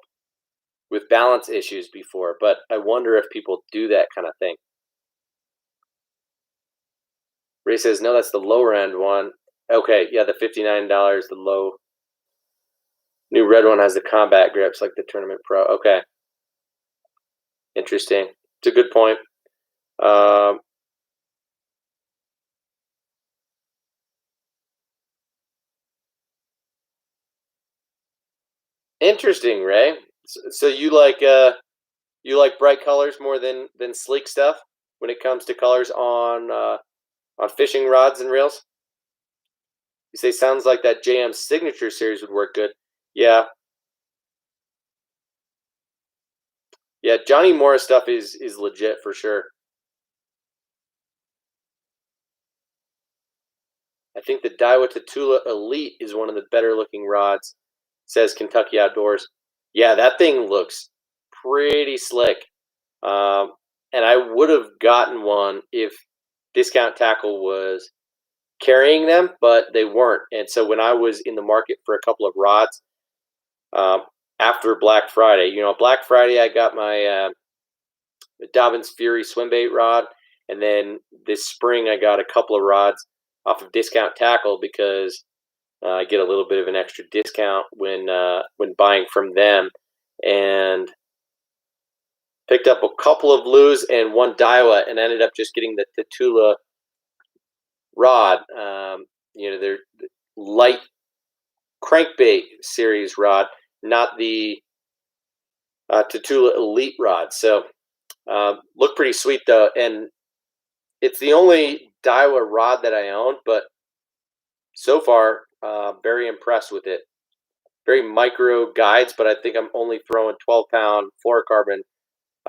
with balance issues before, but I wonder if people do that kind of thing. Ray says, no, that's the lower end one. Okay, yeah, the $59, the low. New red one has the combat grips like the Tournament Pro. Okay. Interesting. It's a good point. Interesting, Ray. So you like bright colors more than sleek stuff when it comes to colors on fishing rods and reels? You say sounds like that JM Signature series would work good. Yeah. Yeah, Johnny Morris stuff is legit for sure. I think the Daiwa Tatula Elite is one of the better looking rods, says Kentucky Outdoors. Yeah, that thing looks pretty slick. And I would have gotten one if Discount Tackle was carrying them, but they weren't. And so when I was in the market for a couple of rods after Black Friday, Black Friday I got my Dobyns Fury swim bait rod, and then this spring I got a couple of rods off of Discount Tackle because I get a little bit of an extra discount when buying from them, and picked up a couple of Lew's and one Daiwa, and ended up just getting the Tatula rod. They're light crankbait series rod, not the Tatula Elite rod. So look pretty sweet though, and it's the only Daiwa rod that I own, but so far very impressed with it. Very micro guides, but I think I'm only throwing 12-pound fluorocarbon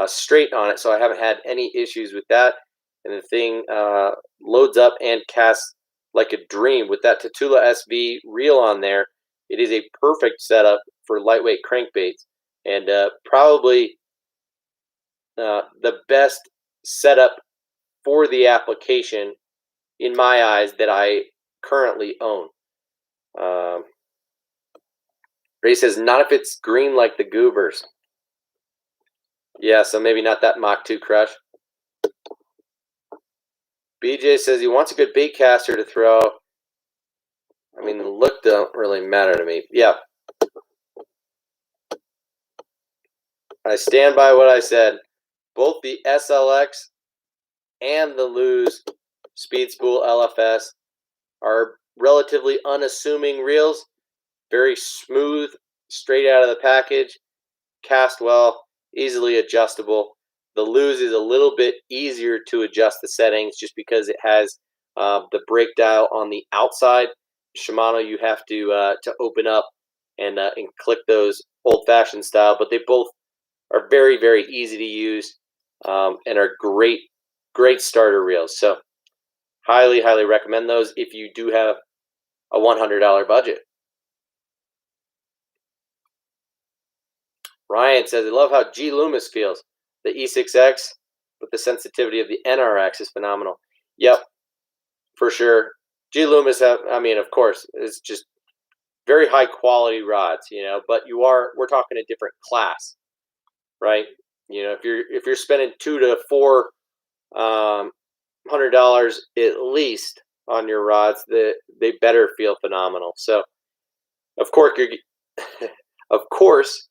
straight on it, so I haven't had any issues with that. And the thing loads up and casts like a dream with that Tatula SV reel on there. It is a perfect setup for lightweight crankbaits, and probably the best setup for the application in my eyes that I currently own. Ray says, not if it's green like the Goobers. Yeah, so maybe not that Mach 2 Crush. BJ says he wants a good bait caster to throw. I mean, the look don't really matter to me. Yeah. I stand by what I said. Both the SLX and the Lew's Speed Spool LFS are relatively unassuming reels. Very smooth, straight out of the package, cast well, easily adjustable. The Lew's is a little bit easier to adjust the settings just because it has the brake dial on the outside. Shimano, you have to open up and click those old-fashioned style, but they both are very, very easy to use and are great great starter reels. So highly, highly recommend those if you do have a $100 budget. Ryan says, I love how G Loomis feels. The E6X, but the sensitivity of the NRX is phenomenal. Yep, for sure. G Loomis, I mean, of course, it's just very high quality rods, but we're talking a different class, right? If you're spending $200 to $400 at least on your rods, they better feel phenomenal. So, of course,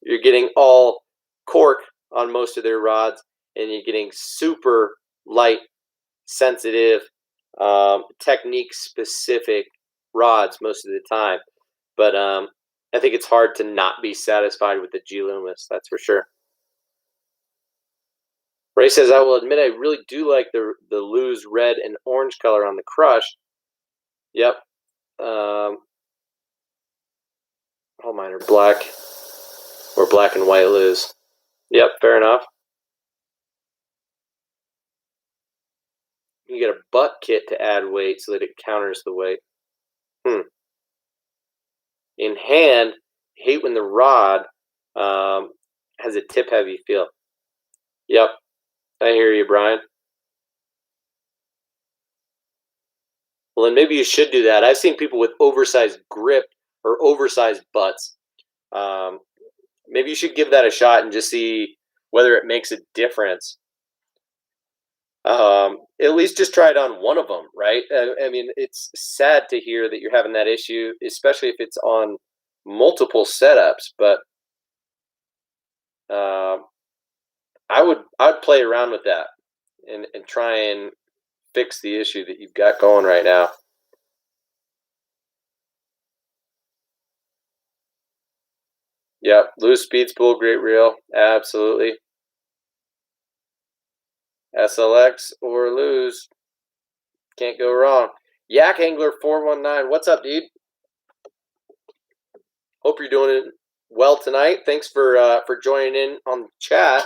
you're getting all cork on most of their rods, and you're getting super light, sensitive, technique specific rods most of the time. But I think it's hard to not be satisfied with the G Loomis, that's for sure. Ray says, I will admit I really do like the Lew's red and orange color on the Crush. Yep. All mine are black or black and white Lew's. Yep, fair enough. You get a butt kit to add weight so that it counters the weight. In hand, hate when the rod has a tip heavy feel. Yep, I hear you, Brian. Well, then maybe you should do that. I've seen people with oversized grip or oversized butts. Maybe you should give that a shot and just see whether it makes a difference. At least just try it on one of them, right? I mean, it's sad to hear that you're having that issue, especially if it's on multiple setups. But I'd play around with that and try and fix the issue that you've got going right now. Yeah, Lew's Speed Spool, great reel, absolutely. SLX or Lew's, can't go wrong. Yak Angler 419, what's up, dude? Hope you're doing well tonight. Thanks for joining in on the chat.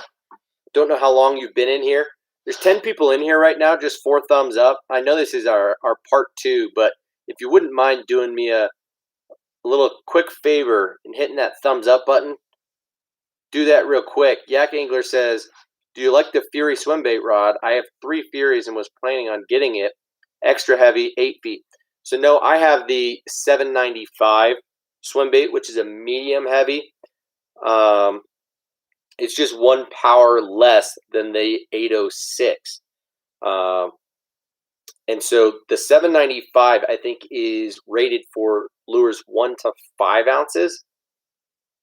Don't know how long you've been in here. There's 10 people in here right now, just 4 thumbs up. I know this is our part 2, but if you wouldn't mind doing me a little quick favor and hitting that thumbs up button, do that real quick. Yak Angler says, do you like the Fury swim bait rod? I have 3 Furies and was planning on getting it. Extra heavy, 8 feet. So no, I have the 795 swim bait, which is a medium heavy. It's just 1 power less than the 806. And so the 795, I think, is rated for lures 1 to 5 ounces.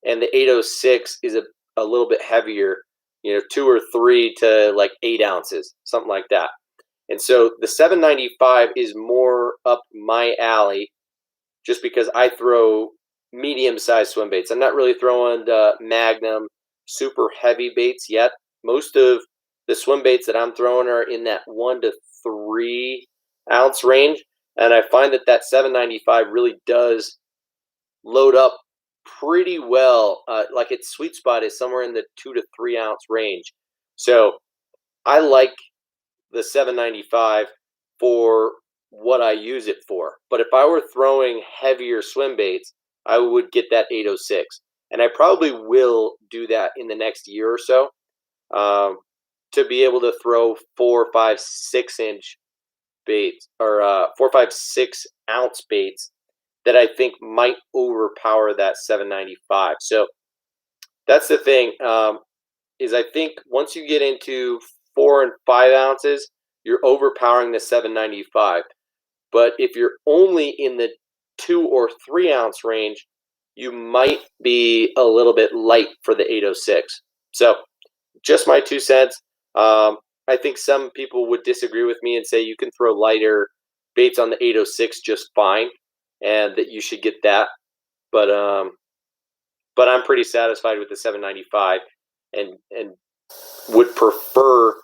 And the 806 is a little bit heavier, 2 or 3 to like 8 ounces, something like that. And so the 795 is more up my alley just because I throw medium-sized swim baits. I'm not really throwing the Magnum super heavy baits yet. Most of the swim baits that I'm throwing are in that 1 to 3 ounce range. And I find that 795 really does load up pretty well. Like its sweet spot is somewhere in the 2 to 3 ounce range. So I like the 795 for what I use it for. But if I were throwing heavier swim baits, I would get that 806. And I probably will do that in the next year or so to be able to throw 4, 5, 6 inch baits or 4, 5, 6 ounce baits that I think might overpower that 795. So that's the thing is I think once you get into 4 and 5 ounces, you're overpowering the 795. But if you're only in the 2 or 3 ounce range, you might be a little bit light for the 806. So just my 2 cents. I think some people would disagree with me and say you can throw lighter baits on the 806 just fine, and that you should get that. But I'm pretty satisfied with the 795, and would prefer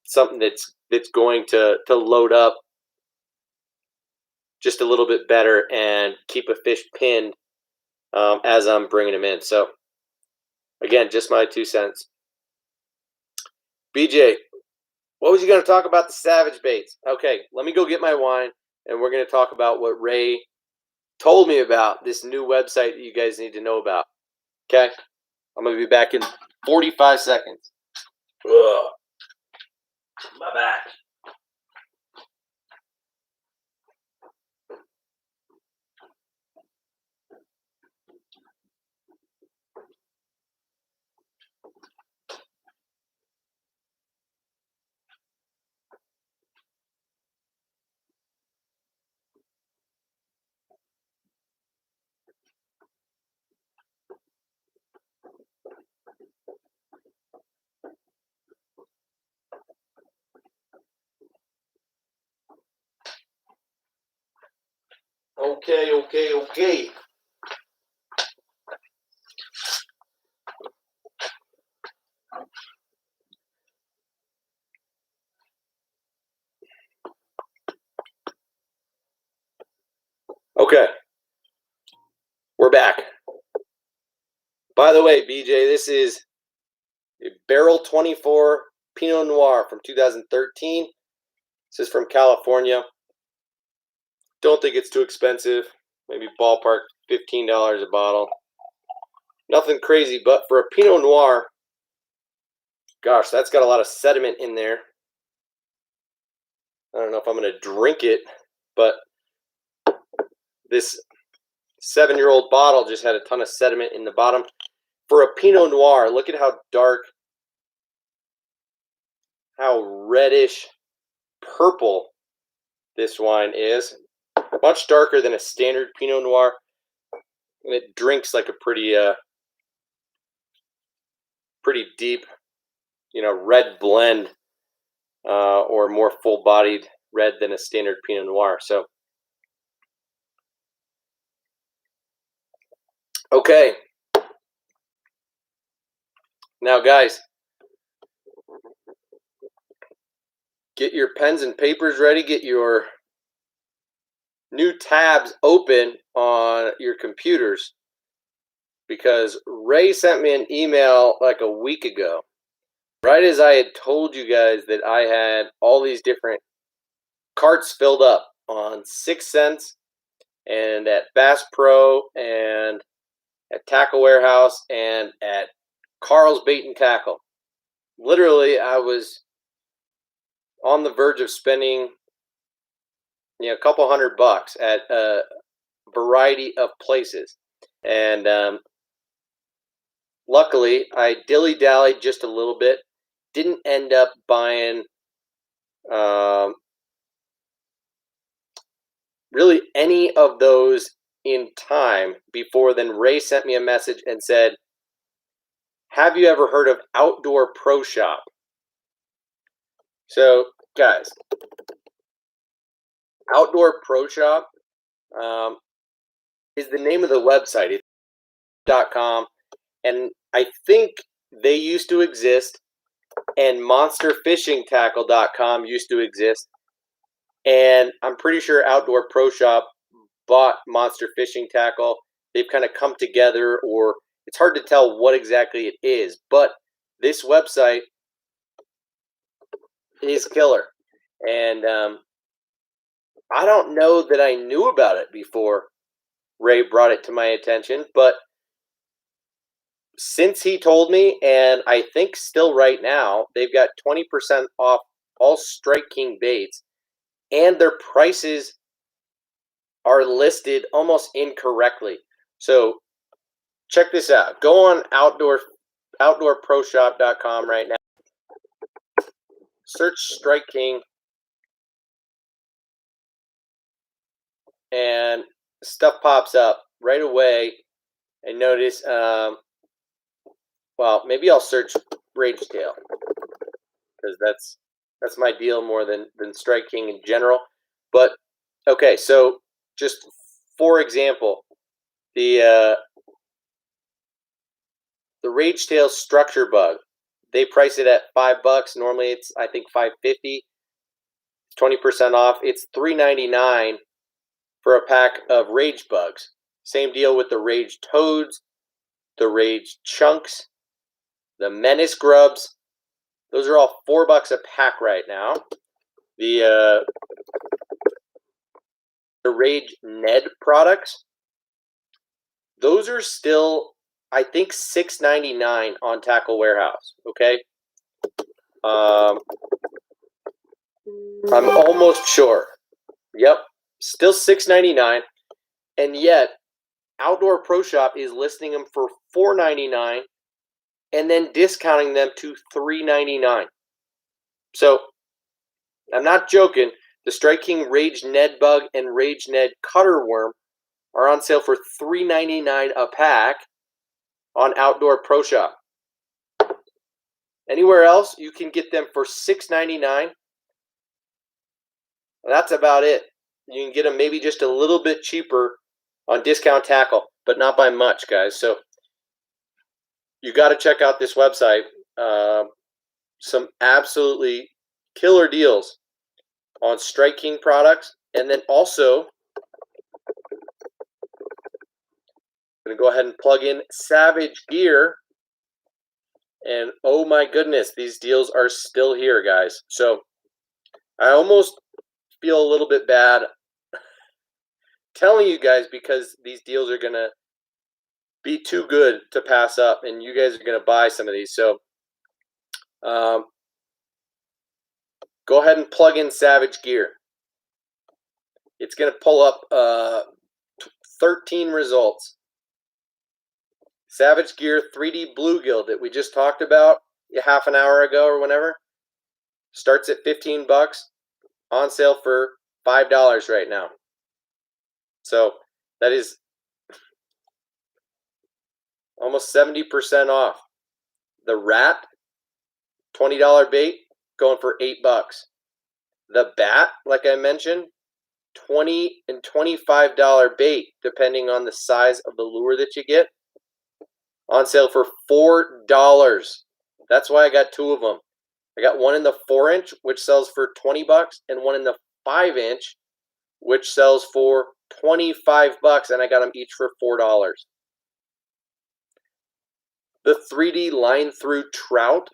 something that's going to load up just a little bit better and keep a fish pinned as I'm bringing them in. So again, just my 2 cents. BJ, What was you going to talk about the savage baits? Okay, let me go get my wine, and we're going to talk about what Ray told me about, this new website that you guys need to know about. Okay? I'm going to be back in 45 seconds. Ugh. My back. Okay. Okay. We're back. By the way, BJ, this is a Barrel 24 Pinot Noir from 2013. This is from California. Don't think it's too expensive. Maybe ballpark $15 a bottle. Nothing crazy, but for a Pinot Noir, gosh, that's got a lot of sediment in there. I don't know if I'm going to drink it, but this 7-year-old bottle just had a ton of sediment in the bottom. For a Pinot Noir, look at how dark, how reddish purple this wine is. Much darker than a standard Pinot Noir. And it drinks like a pretty deep, red blend, or more full-bodied red than a standard Pinot Noir. So, okay. Now, guys, get your pens and papers ready. Get your new tabs open on your computers, because Ray sent me an email like a week ago, right as I had told you guys that I had all these different carts filled up on 6 Cents and at Bass Pro and at Tackle Warehouse and at Carl's Bait and Tackle. Literally, I was on the verge of spending a couple $100 at a variety of places. And luckily, I dilly-dallied just a little bit. Didn't end up buying really any of those in time before then Ray sent me a message and said, have you ever heard of Outdoor Pro Shop? So, guys, Outdoor Pro Shop is the name of the website. It's .com, and I think they used to exist, and monsterfishingtackle.com used to exist, and I'm pretty sure Outdoor Pro Shop bought Monster Fishing Tackle. They've kind of come together, or it's hard to tell what exactly it is, but this website is killer. And I don't know that I knew about it before Ray brought it to my attention, but since he told me, and I think still right now, they've got 20% off all Strike King baits, and their prices are listed almost incorrectly. So check this out. Go on outdoorproshop.com right now. Search Strike King, and stuff pops up right away. And notice, well, maybe I'll search Rage Tail, because that's my deal more than Strike King in general. But okay, so just for example, the Rage Tail Structure Bug, they price it at $5. Normally it's, I think, $5.50. 20% off. It's $3.99 for a pack of Rage Bugs. Same deal with the Rage Toads, the Rage Chunks, the Menace Grubs, Those are all $4 a pack right now. The Rage Ned products, those are still, I think, $6.99 on Tackle Warehouse. Okay, I'm almost sure. Yep, still $6.99, and yet Outdoor Pro Shop is listing them for $4.99 and then discounting them to $3.99. So I'm not joking. The Strike King Rage Ned Bug and Rage Ned Cutter Worm are on sale for $3.99 a pack on Outdoor Pro Shop. Anywhere else, you can get them for $6.99. That's about it. You can get them maybe just a little bit cheaper on Discount Tackle, but not by much, guys. So you got to check out this website. Some absolutely killer deals on Strike King products. And then also, I'm going to go ahead and plug in Savage Gear. And oh my goodness, these deals are still here, guys. So I almost feel a little bit bad telling you guys, because these deals are going to be too good to pass up, and you guys are going to buy some of these. So go ahead and plug in Savage Gear. It's going to pull up 13 results. Savage Gear 3D Bluegill that we just talked about half an hour ago or whenever starts at $15, on sale for $5 right now. So that is almost 70% off. The Rat $20 bait going for $8. The Bat, like I mentioned, $20 and $25 bait depending on the size of the lure that you get, on sale for $4. That's why I got two of them. I got one in the 4-inch, which sells for $20, and one in the 5-inch, which sells for $25, and I got them each for $4. The 3D Line Through Trout,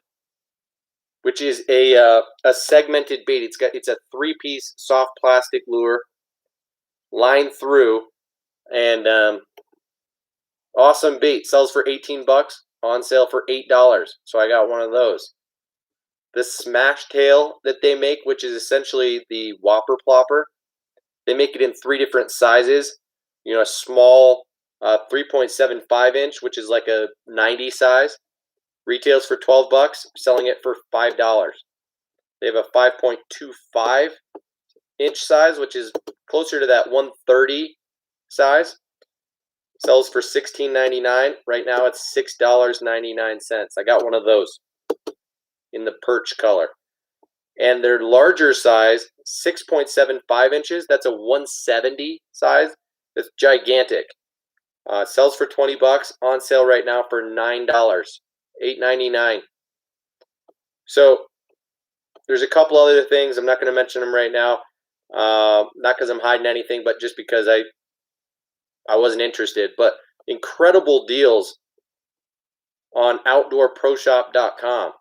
which is a segmented bait. It's a 3-piece soft plastic lure, line through, and awesome bait. Sells for $18, on sale for $8. So I got one of those. The Smash Tail that they make, which is essentially the Whopper Plopper, they make it in 3 different sizes. You know, a small 3.75 inch, which is like a 90 size, retails for $12, selling it for $5. They have a 5.25 inch size, which is closer to that 130 size. Sells for $16.99. Right now it's $6.99. I got one of those in the perch color. And their larger size, 6.75 inches, that's a 170 size. That's gigantic. Sells for $20, on sale right now for $9, $8.99. So there's a couple other things. I'm not going to mention them right now. Not because I'm hiding anything, but just because I wasn't interested. But incredible deals on OutdoorProShop.com.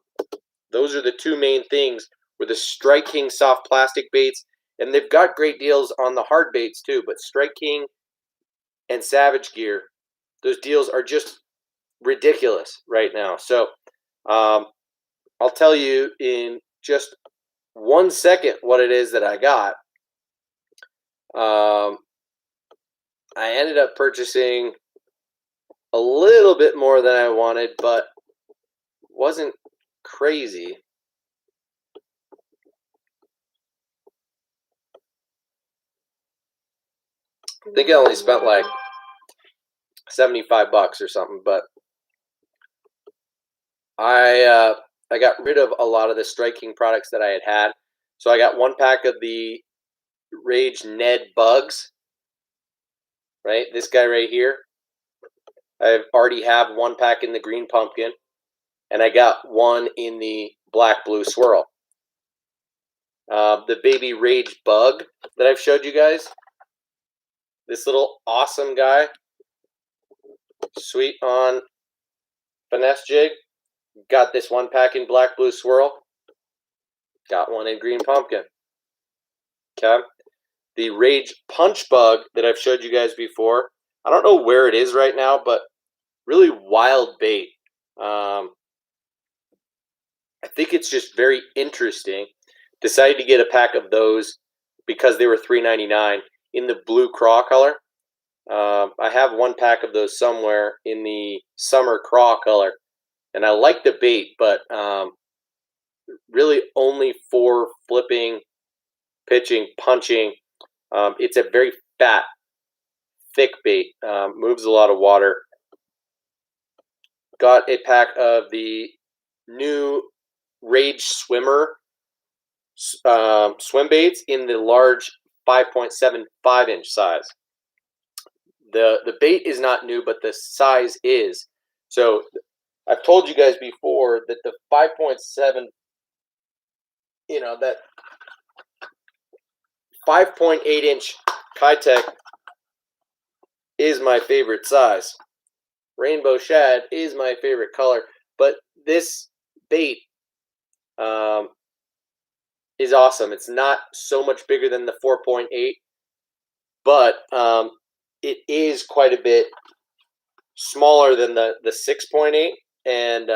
Those are the two main things, with the Strike King soft plastic baits, and they've got great deals on the hard baits too. But Strike King and Savage Gear, those deals are just ridiculous right now. So I'll tell you in just 1 second what it is that I got. I ended up purchasing a little bit more than I wanted, but wasn't crazy. I think I only spent like $75 or something, but I got rid of a lot of the Strike King products that I had. So I got 1 pack of the Rage Ned Bugs, right? This guy right here. I already have 1 pack in the green pumpkin, and I got 1 in the black blue swirl. The baby Rage Bug that I've showed you guys, this little awesome guy, sweet on finesse jig, got this 1 pack in black blue swirl. Got one in green pumpkin. Okay. The Rage Punch Bug that I've showed you guys before. I don't know where it is right now, but really wild bait. I think it's just very interesting. Decided to get a pack of those because they were $3.99 in the blue craw color. I have one pack of those somewhere in the summer craw color, and I like the bait, but really only for flipping, pitching, punching. It's a very fat, thick bait, moves a lot of water. Got a pack of the new Rage Swimmer swim baits in the large 5.75-inch size. The bait is not new, but the size is. So I've told you guys before that the 5.7, that 5.8-inch Keitech is my favorite size. Rainbow Shad is my favorite color, but this bait is awesome. It's not so much bigger than the 4.8, but it is quite a bit smaller than the 6.8, and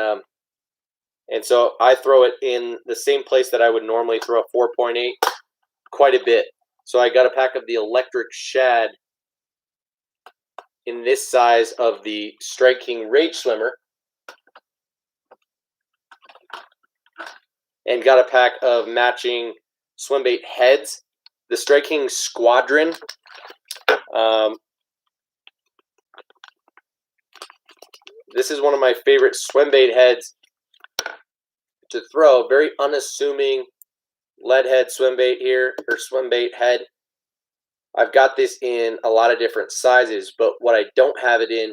so I throw it in the same place that I would normally throw a 4.8 quite a bit. So I got a pack of the Electric Shad in this size of the Strike King Rage Swimmer, and got a pack of matching swim bait heads. The Strike King Squadron. This is one of my favorite swim bait heads to throw. Very unassuming lead head swim bait here, or swim bait head. I've got this in a lot of different sizes, but what I don't have it in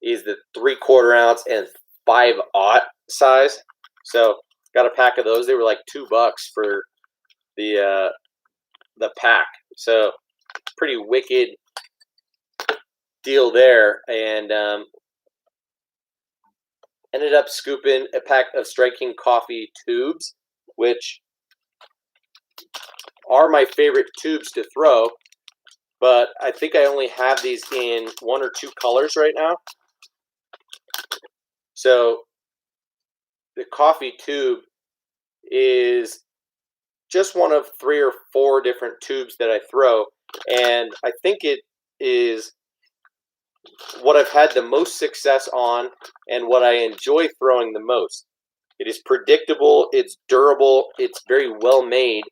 is the 3/4 ounce and 5/0 size. So got a pack of those. They were like $2 for the pack. So pretty wicked deal there. And ended up scooping a pack of Strike King Coffee tubes, which are my favorite tubes to throw. But I think I only have these in 1 or 2 colors right now. So the coffee tube is just one of 3 or 4 different tubes that I throw. And I think it is what I've had the most success on and what I enjoy throwing the most. It is predictable, it's durable, it's very well made.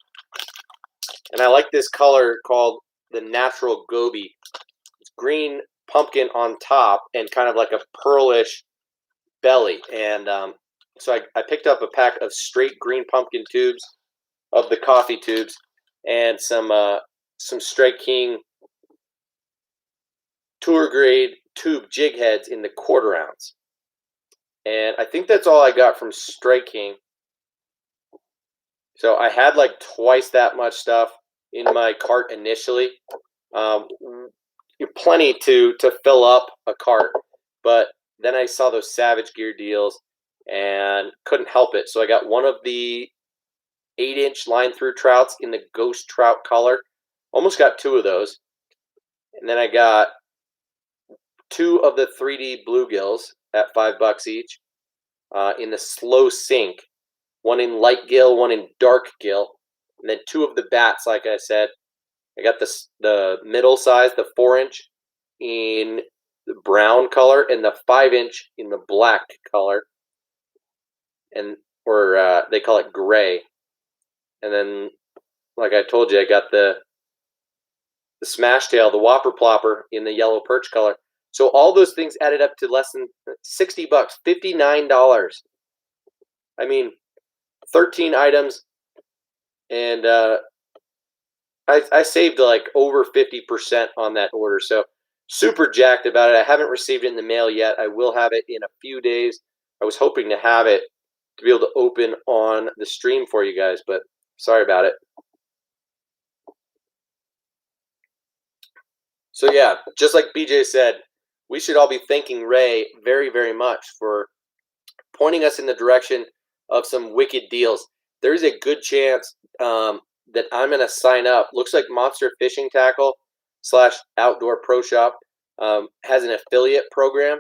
And I like this color called the Natural Goby. It's green pumpkin on top and kind of like a pearlish belly. And so I picked up a pack of straight green pumpkin tubes of the coffee tubes and some Strike King tour grade tube jig heads in the 1/4 ounce. And I think that's all I got from Strike King. So I had like twice that much stuff in my cart initially. Plenty to fill up a cart. But then I saw those Savage Gear deals and couldn't help it. So I got one of the 8-inch line through trouts in the Ghost Trout color. Almost got 2 of those. And then I got 2 of the 3D bluegills at $5 each in the Slow Sink. One in light gill, one in dark gill. And then 2 of the bats, like I said. I got the middle size, the 4-inch in the brown color and the 5-inch in the black color. Or they call it gray. And then, like I told you, I got the Smash Tail, the Whopper Plopper in the yellow perch color. So all those things added up to less than $60, $59. I mean, 13 items, and I saved like over 50% on that order. So super jacked about it. I haven't received it in the mail yet. I will have it in a few days. I was hoping to have it to be able to open on the stream for you guys, but sorry about it. So yeah, just like BJ said, we should all be thanking Ray very, very much for pointing us in the direction of some wicked deals. there's a good chance that I'm going to sign up. Looks like Monster Fishing Tackle / Outdoor Pro Shop has an affiliate program.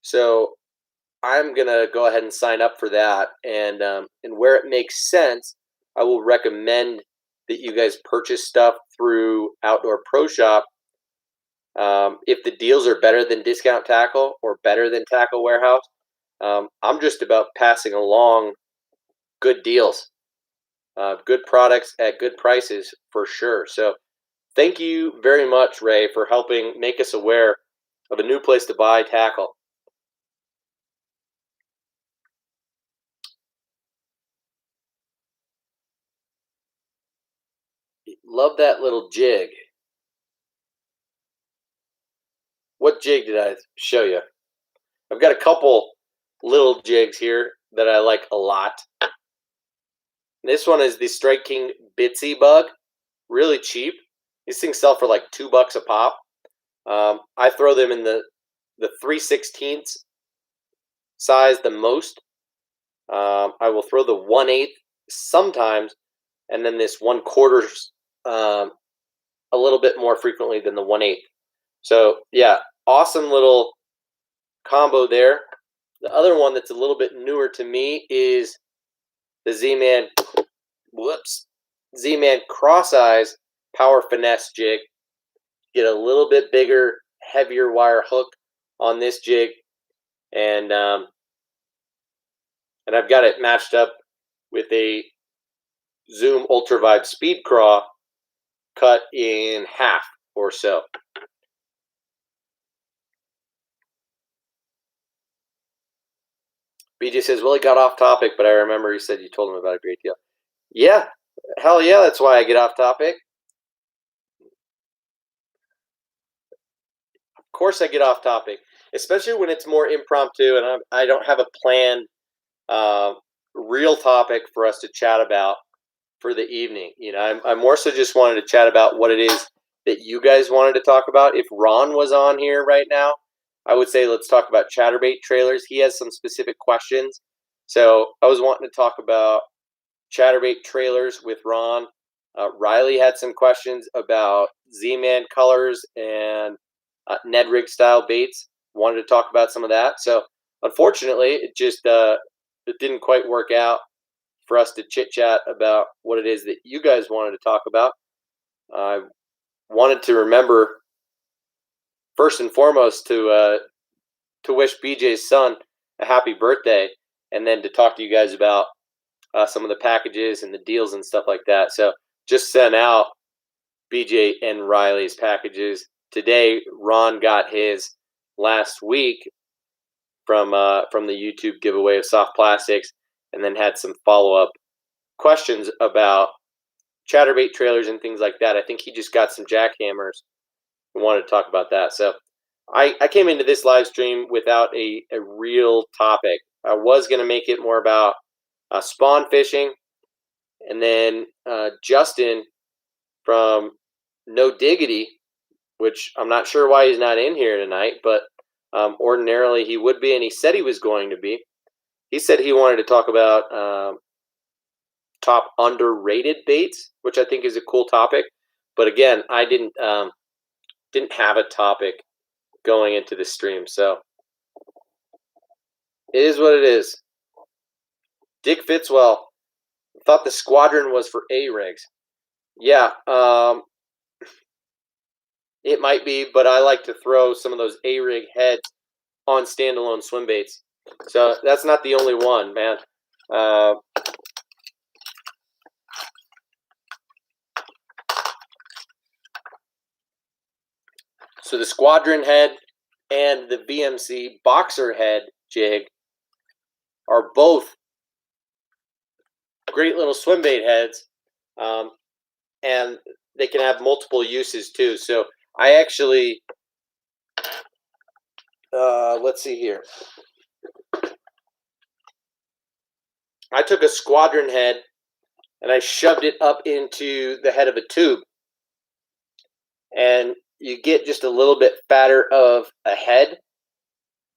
So I'm going to go ahead and sign up for that. And where it makes sense, I will recommend that you guys purchase stuff through Outdoor Pro Shop. If the deals are better than Discount Tackle or better than Tackle Warehouse, I'm just about passing along good deals, good products at good prices for sure. So thank you very much, Ray, for helping make us aware of a new place to buy tackle. Love that little jig. What jig did I show you? I've got a couple little jigs here that I like a lot. This one is the Strike King Bitsy Bug. Really cheap. These things sell for like $2 a pop. I throw them in the 3/16 size the most. I will throw the 1/8 sometimes, and then this 1/4 a little bit more frequently than the 1/8. So yeah, awesome little combo there. The other one that's a little bit newer to me is the Z-Man Cross Eyes Power Finesse jig. Get a little bit bigger, heavier wire hook on this jig, and I've got it matched up with a Zoom Ultra Vibe Speed Craw cut in half or so. BJ says, well, he got off topic, but I remember he said you told him about a great deal. Yeah, hell yeah, that's why I get off topic. Of course I get off topic, especially when it's more impromptu and I don't have a planned real topic for us to chat about for the evening. You know, I more so just wanted to chat about what it is that you guys wanted to talk about. If Ron was on here right now, I would say let's talk about chatterbait trailers. He has some specific questions. So I was wanting to talk about chatterbait trailers with Ron. Riley had some questions about Z-Man colors and Ned Rig style baits. Wanted to talk about some of that. So unfortunately, it just it didn't quite work out for us to chit chat about what it is that you guys wanted to talk about. I wanted to remember first and foremost to wish BJ's son a happy birthday, and then to talk to you guys about some of the packages and the deals and stuff like that. So just sent out BJ and Riley's packages today. Ron got his last week from the YouTube giveaway of soft plastics, and then had some follow-up questions about chatterbait trailers and things like that. I think he just got some jackhammers and wanted to talk about that. So I came into this live stream without a real topic. I was going to make it more about spawn fishing, and then Justin from No Diggity, which I'm not sure why he's not in here tonight, but ordinarily he would be, and he said he was going to be. He said he wanted to talk about top underrated baits, which I think is a cool topic. But again, I didn't have a topic going into the stream, so it is what it is. Dick Fitzwell thought the Squadron was for A-rigs. Yeah, it might be, but I like to throw some of those A-rig heads on standalone swim baits. So that's not the only one, man. So the Squadron head and the VMC Boxer head jig are both great little swim bait heads, and they can have multiple uses too. So I actually, let's see here. I took a Squadron head and I shoved it up into the head of a tube, and you get just a little bit fatter of a head,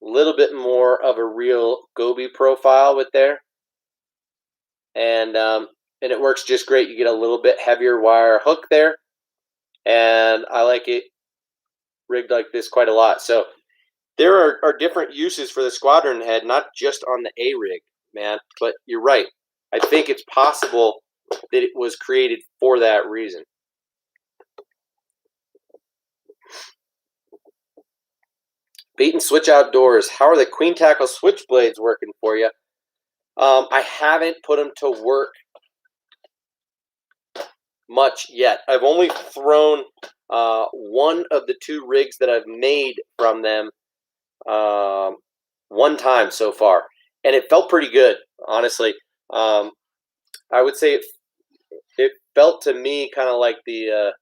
a little bit more of a real goby profile with there. and it works just great. You get a little bit heavier wire hook there, and I like it rigged like this quite a lot. So there are different uses for the squadron head, not just on the A rig, man. But you're right. I think it's possible that it was created for that reason. Bait and Switch Outdoors. How are the Queen Tackle switchblades working for you? I haven't put them to work much yet. I've only thrown one of the 2 rigs that I've made from them one time so far, and it felt pretty good, honestly. I would say it felt to me kind of like the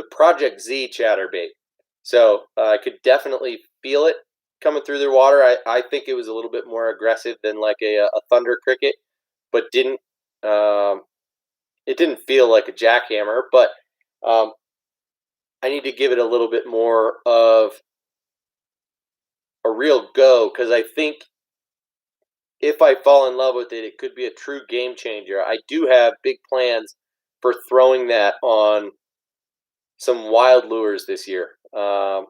Project Z chatterbait. So I could definitely feel it coming through their water. I think it was a little bit more aggressive than like a Thunder Cricket, but it didn't feel like a jackhammer. But I need to give it a little bit more of a real go, because I think if I fall in love with it, it could be a true game changer. I do have big plans for throwing that on some wild lures this year. I'm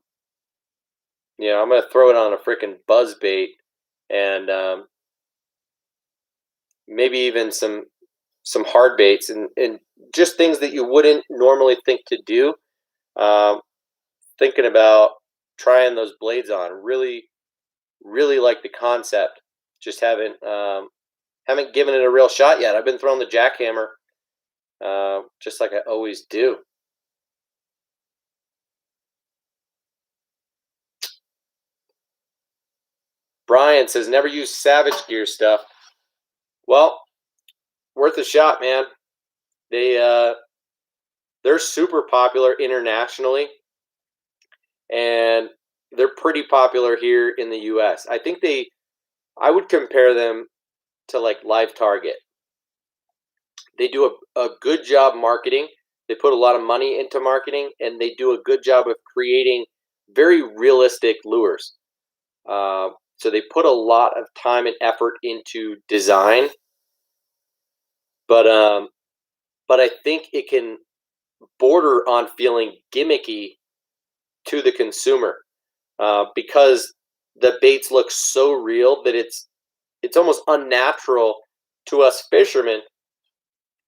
going to throw it on a freaking buzz bait, and maybe even some hard baits, and just things that you wouldn't normally think to do. Thinking about trying those blades on. Really, really like the concept. Just haven't given it a real shot yet. I've been throwing the jackhammer just like I always do. Brian says, never use Savage Gear stuff. Well, worth a shot, man. They're super popular internationally, and they're pretty popular here in the U.S. I think I would compare them to like Live Target. They do a good job marketing. They put a lot of money into marketing, and they do a good job of creating very realistic lures. So they put a lot of time and effort into design, but I think it can border on feeling gimmicky to the consumer because the baits look so real that it's almost unnatural to us fishermen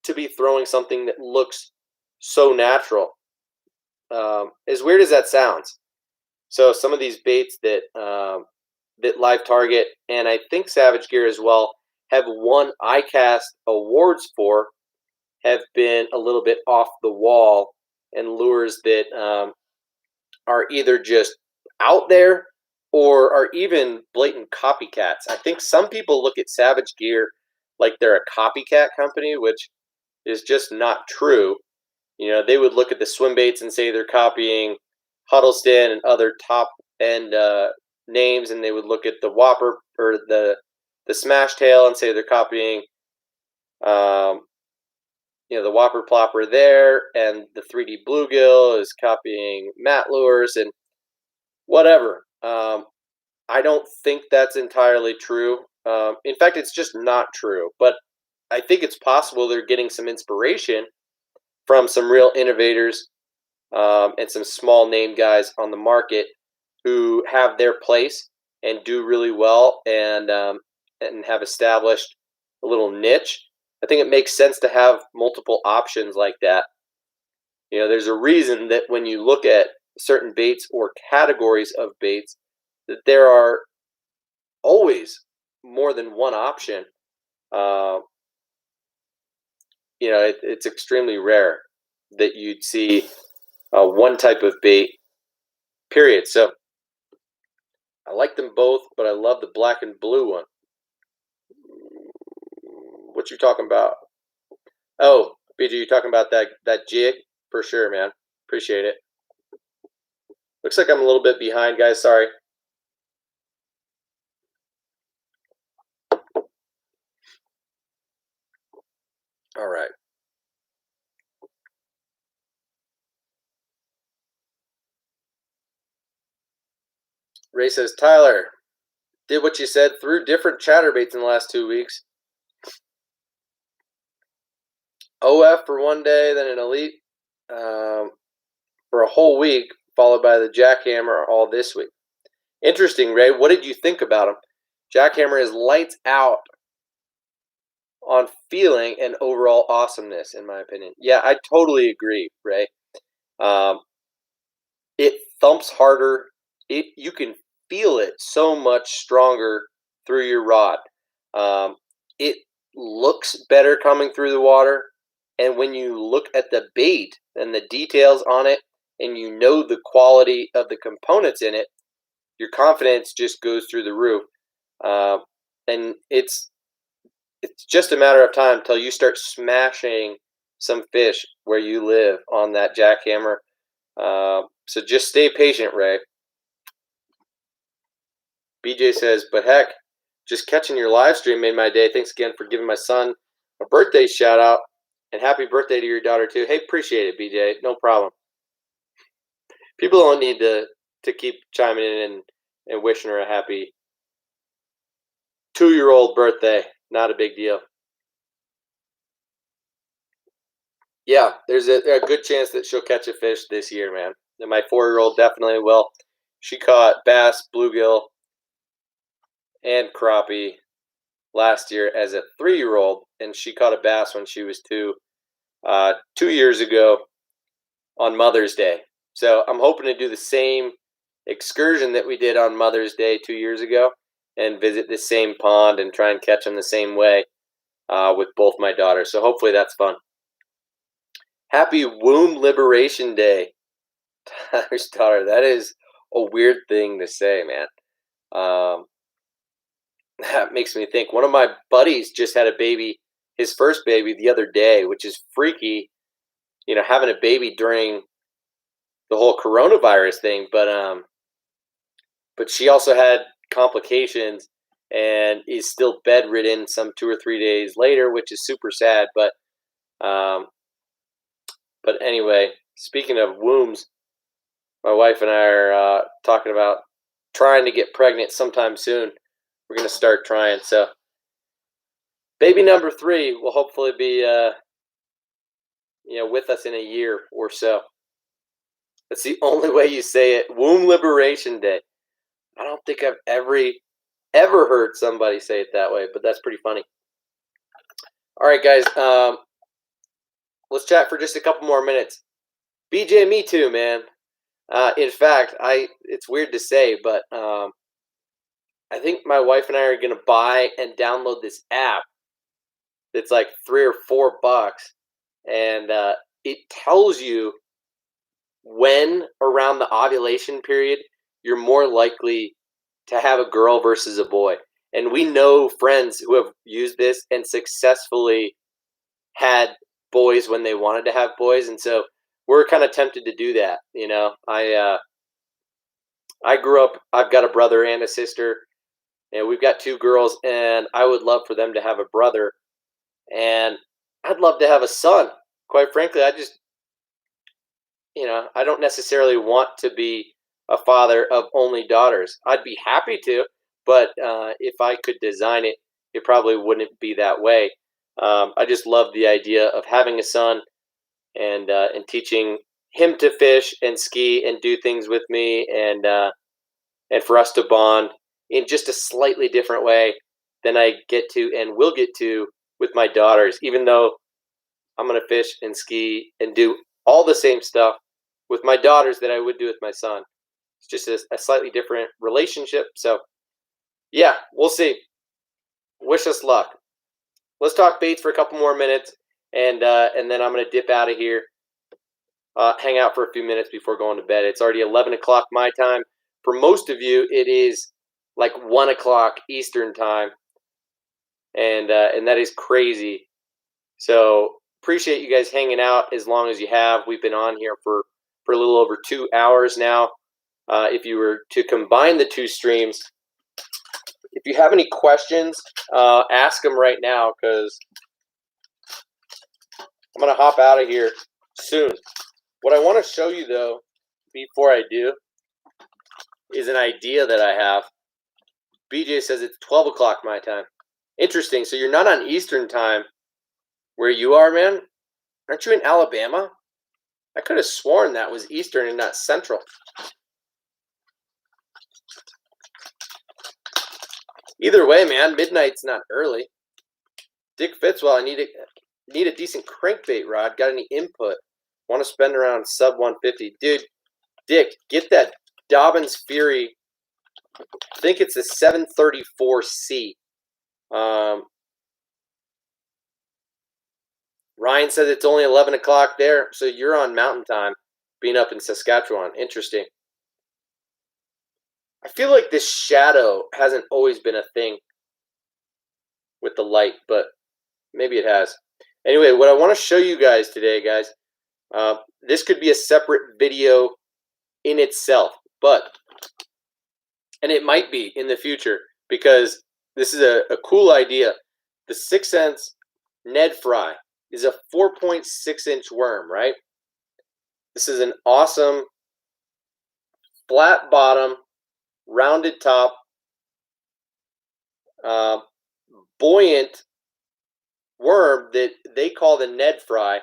to be throwing something that looks so natural. As weird as that sounds. So some of these baits that that Live Target and I think Savage Gear as well have won ICAST awards for have been a little bit off the wall, and lures that are either just out there or are even blatant copycats. I think some people look at Savage Gear like they're a copycat company, which is just not true. They would look at the swim baits and say they're copying Huddleston and other top end names, and they would look at the Whopper or the Smash Tail and say they're copying the Whopper Plopper there, and the 3D Bluegill is copying Matt Lures and whatever. I don't think that's entirely true. In fact, it's just not true. But I think it's possible they're getting some inspiration from some real innovators and some small name guys on the market who have their place and do really well, and have established a little niche. I think it makes sense to have multiple options like that. There's a reason that when you look at certain baits or categories of baits, that there are always more than one option. It's extremely rare that you'd see one type of bait, period. So I like them both, but I love the black and blue one. What you talking about? Oh, BG, you talking about that jig? For sure, man. Appreciate it. Looks like I'm a little bit behind, guys. Sorry. All right. Ray says, Tyler, did what you said, threw different chatterbaits in the last 2 weeks. OF for one day, then an elite for a whole week, followed by the jackhammer all this week. Interesting, Ray. What did you think about him? Jackhammer is lights out on feeling and overall awesomeness, in my opinion. Yeah, I totally agree, Ray. Um, it thumps harder. You can feel it so much stronger through your rod. Um, it looks better coming through the water, and when you look at the bait and the details on it, and you know the quality of the components in it, your confidence just goes through the roof. Uh, and it's just a matter of time till you start smashing some fish where you live on that jackhammer. So just stay patient, Ray. BJ says, but heck, just catching your live stream made my day. Thanks again for giving my son a birthday shout out. And happy birthday to your daughter, too. Hey, appreciate it, BJ. No problem. People don't need to keep chiming in and wishing her a happy 2-year-old birthday. Not a big deal. Yeah, there's a good chance that she'll catch a fish this year, man. And my 4-year-old definitely will. She caught bass, bluegill, and crappie last year as a 3-year-old, and she caught a bass when she was 2, 2 years ago on Mother's Day. So I'm hoping to do the same excursion that we did on Mother's Day 2 years ago and visit the same pond and try and catch them the same way with both my daughters. So hopefully that's fun. Happy Womb Liberation Day, Tyler's daughter. That is a weird thing to say, man. That makes me think. One of my buddies just had a baby, his first baby, the other day, which is freaky, having a baby during the whole coronavirus thing. But she also had complications and is still bedridden some 2 or 3 days later, which is super sad. But anyway, speaking of wombs, my wife and I are talking about trying to get pregnant sometime soon. We're going to start trying. So baby number 3 will hopefully be with us in a year or so. That's the only way you say it. Womb Liberation Day. I don't think I've ever heard somebody say it that way, but that's pretty funny. All right, guys. Let's chat for just a couple more minutes. BJ, me too, man. In fact, it's weird to say, but I think my wife and I are going to buy and download this app that's like $3 or $4, and it tells you when around the ovulation period you're more likely to have a girl versus a boy. And we know friends who have used this and successfully had boys when they wanted to have boys, and so we're kind of tempted to do that. I grew up. I've got a brother and a sister, and we've got 2 girls, and I would love for them to have a brother, and I'd love to have a son. Quite frankly, I don't necessarily want to be a father of only daughters. I'd be happy to, but if I could design it, it probably wouldn't be that way. I just love the idea of having a son and teaching him to fish and ski and do things with me, and for us to bond in just a slightly different way than I get to and will get to with my daughters. Even though I'm going to fish and ski and do all the same stuff with my daughters that I would do with my son. It's just a slightly different relationship. So, yeah, we'll see. Wish us luck. Let's talk baits for a couple more minutes, and then I'm going to dip out of here, hang out for a few minutes before going to bed. It's already 11 o'clock my time. For most of you, it is like 1 o'clock Eastern time, and that is crazy. So appreciate you guys hanging out as long as you have. We've been on here for a little over 2 hours now. If you were to combine the 2 streams, if you have any questions, ask them right now, because I'm going to hop out of here soon. What I want to show you, though, before I do, is an idea that I have. BJ says it's 12 o'clock my time. Interesting. So you're not on Eastern time where you are, man? Aren't you in Alabama? I could have sworn that was Eastern and not Central. Either way, man, midnight's not early. Dick Fitzwell, I need a decent crankbait rod. Got any input? Want to spend around sub 150. Dude, Dick, get that Dobyns Fury. I think it's a 734C. Ryan said it's only 11 o'clock there, so you're on Mountain Time, being up in Saskatchewan. Interesting. I feel like this shadow hasn't always been a thing with the light, but maybe it has. Anyway, what I want to show you guys today, guys, this could be a separate video in itself, and it might be in the future because this is a cool idea. The 6 Sense Ned Fry is a 4.6-inch worm, right? This is an awesome flat bottom, rounded top, buoyant worm that they call the Ned Fry,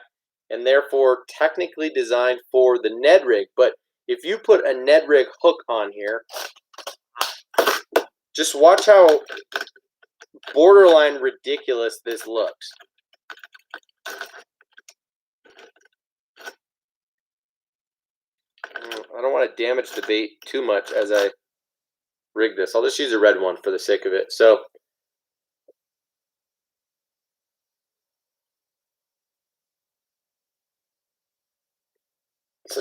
and therefore technically designed for the Ned rig. But if you put a Ned rig hook on here, just watch how borderline ridiculous this looks. I don't want to damage the bait too much as I rig this. I'll just use a red one for the sake of it. So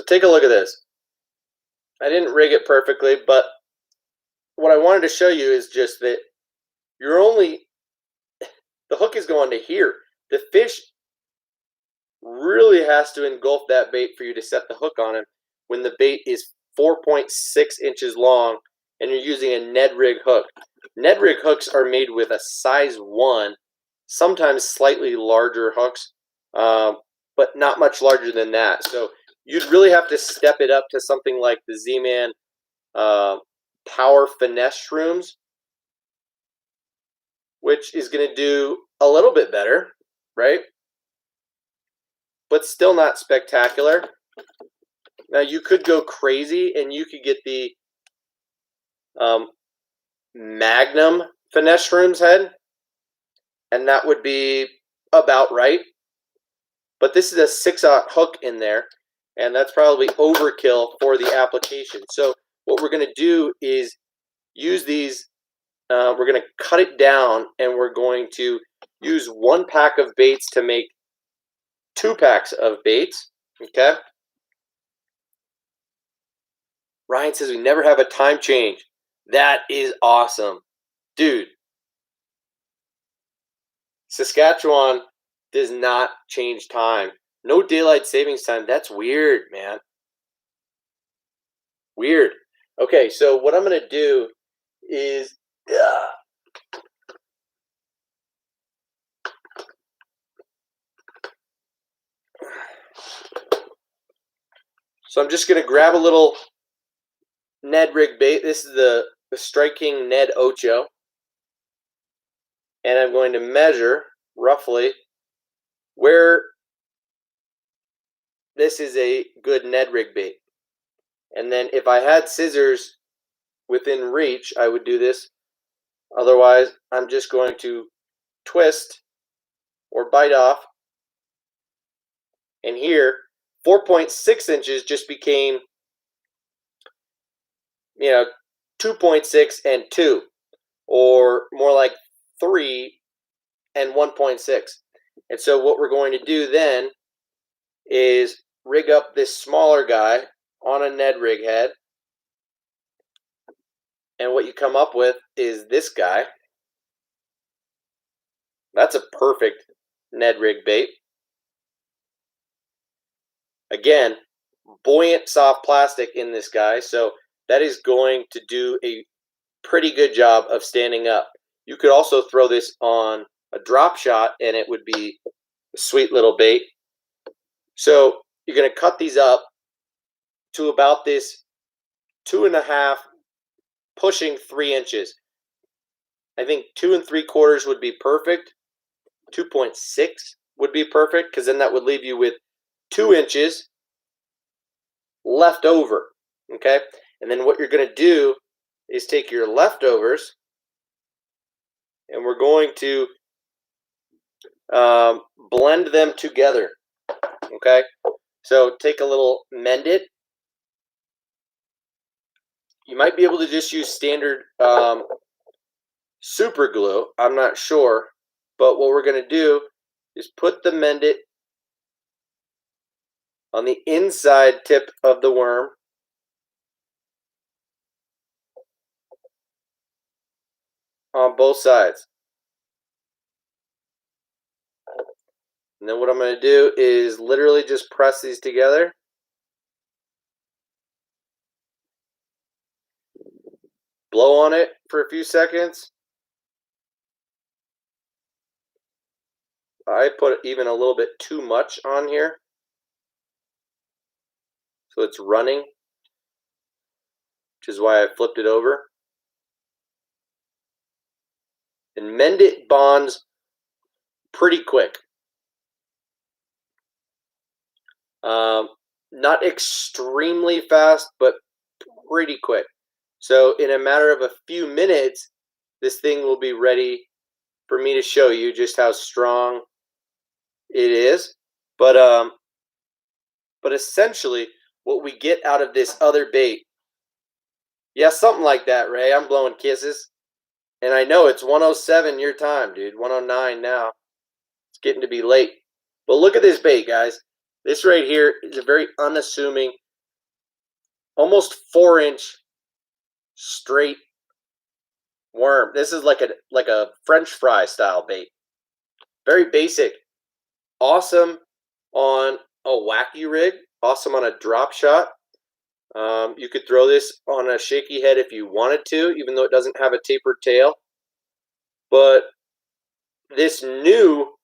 take a look at this. I didn't rig it perfectly, but what I wanted to show you is just that you're only, the hook is going to here. The fish really has to engulf that bait for you to set the hook on him when the bait is 4.6 inches long and you're using a Ned rig hook. Ned rig hooks are made with a size 1, sometimes slightly larger hooks, but not much larger than that. So you'd really have to step it up to something like the Z-Man Power Finesse Shrooms, which is going to do a little bit better, right? But still not spectacular. Now you could go crazy and you could get the Magnum Finesse Shrooms head, and that would be about right. But this is a 6/0 hook in there, and that's probably overkill for the application. So what we're going to do is use these. We're going to cut it down, and we're going to use 1 pack of baits to make 2 packs of baits. Okay. Ryan says we never have a time change. That is awesome. Dude, Saskatchewan does not change time. No daylight savings time. That's weird, man. Weird. Okay, so what I'm going to do is... So I'm just going to grab a little Ned rig bait. This is the Strike King Ned Ocho. And I'm going to measure roughly where this is a good Ned rig bait. And then if I had scissors within reach, I would do this. Otherwise, I'm just going to twist or bite off. And here, 4.6 inches just became, 2.6 and 2, or more like 3 and 1.6. And so what we're going to do then is rig up this smaller guy on a Ned rig head. And what you come up with is this guy. That's a perfect Ned rig bait. Again, buoyant soft plastic in this guy, so that is going to do a pretty good job of standing up. You could also throw this on a drop shot and it would be a sweet little bait. So you're going to cut these up to about this 2.5, pushing 3 inches. I think 2 3/4 would be perfect. 2.6 would be perfect, because then that would leave you with 2 inches left over. Okay, and then what you're going to do is take your leftovers, and we're going to blend them together. Okay, so take a little Mend It. You might be able to just use standard super glue. I'm not sure, but what we're going to do is put the Mend It on the inside tip of the worm. On both sides. And then what I'm going to do is literally just press these together. Blow on it for a few seconds. I put even a little bit too much on here, so it's running, which is why I flipped it over. And Mend It bonds pretty quick. Not extremely fast, but pretty quick. So in a matter of a few minutes, this thing will be ready for me to show you just how strong it is. But essentially, what we get out of this other bait, yeah, something like that, Ray. I'm blowing kisses. And I know it's 107 your time, dude. 109 now. It's getting to be late. But look at this bait, guys. This right here is a very unassuming, almost 4-inch straight worm. This is like a French fry style bait. Very basic. Awesome on a wacky rig. Awesome on a drop shot. You could throw this on a shaky head if you wanted to, even though it doesn't have a tapered tail. But this new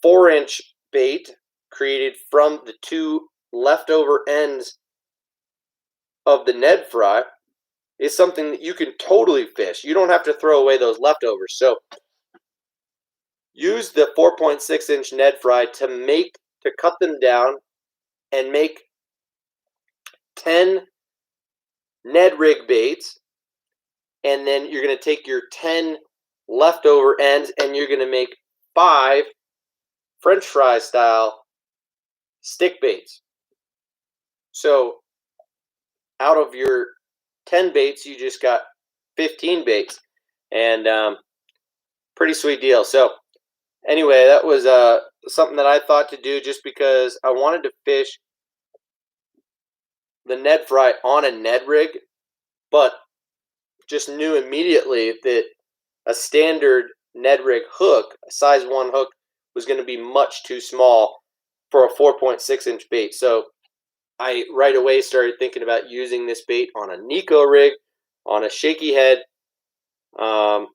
4-inch bait created from the 2 leftover ends of the Ned fry is something that you can totally fish. You don't have to throw away those leftovers. So use the 4.6-inch Ned fry to cut them down and make 10 Ned rig baits, and then you're going to take your 10 leftover ends and you're going to make 5 French fry style stick baits. So out of your 10 baits, you just got 15 baits, and pretty sweet deal. So anyway, that was something that I thought to do just because I wanted to fish the Ned fry on a Ned rig, but just knew immediately that a standard Ned rig hook, a size 1 hook, was going to be much too small for a 4.6-inch bait. So I right away started thinking about using this bait on a Nico rig, on a shaky head, like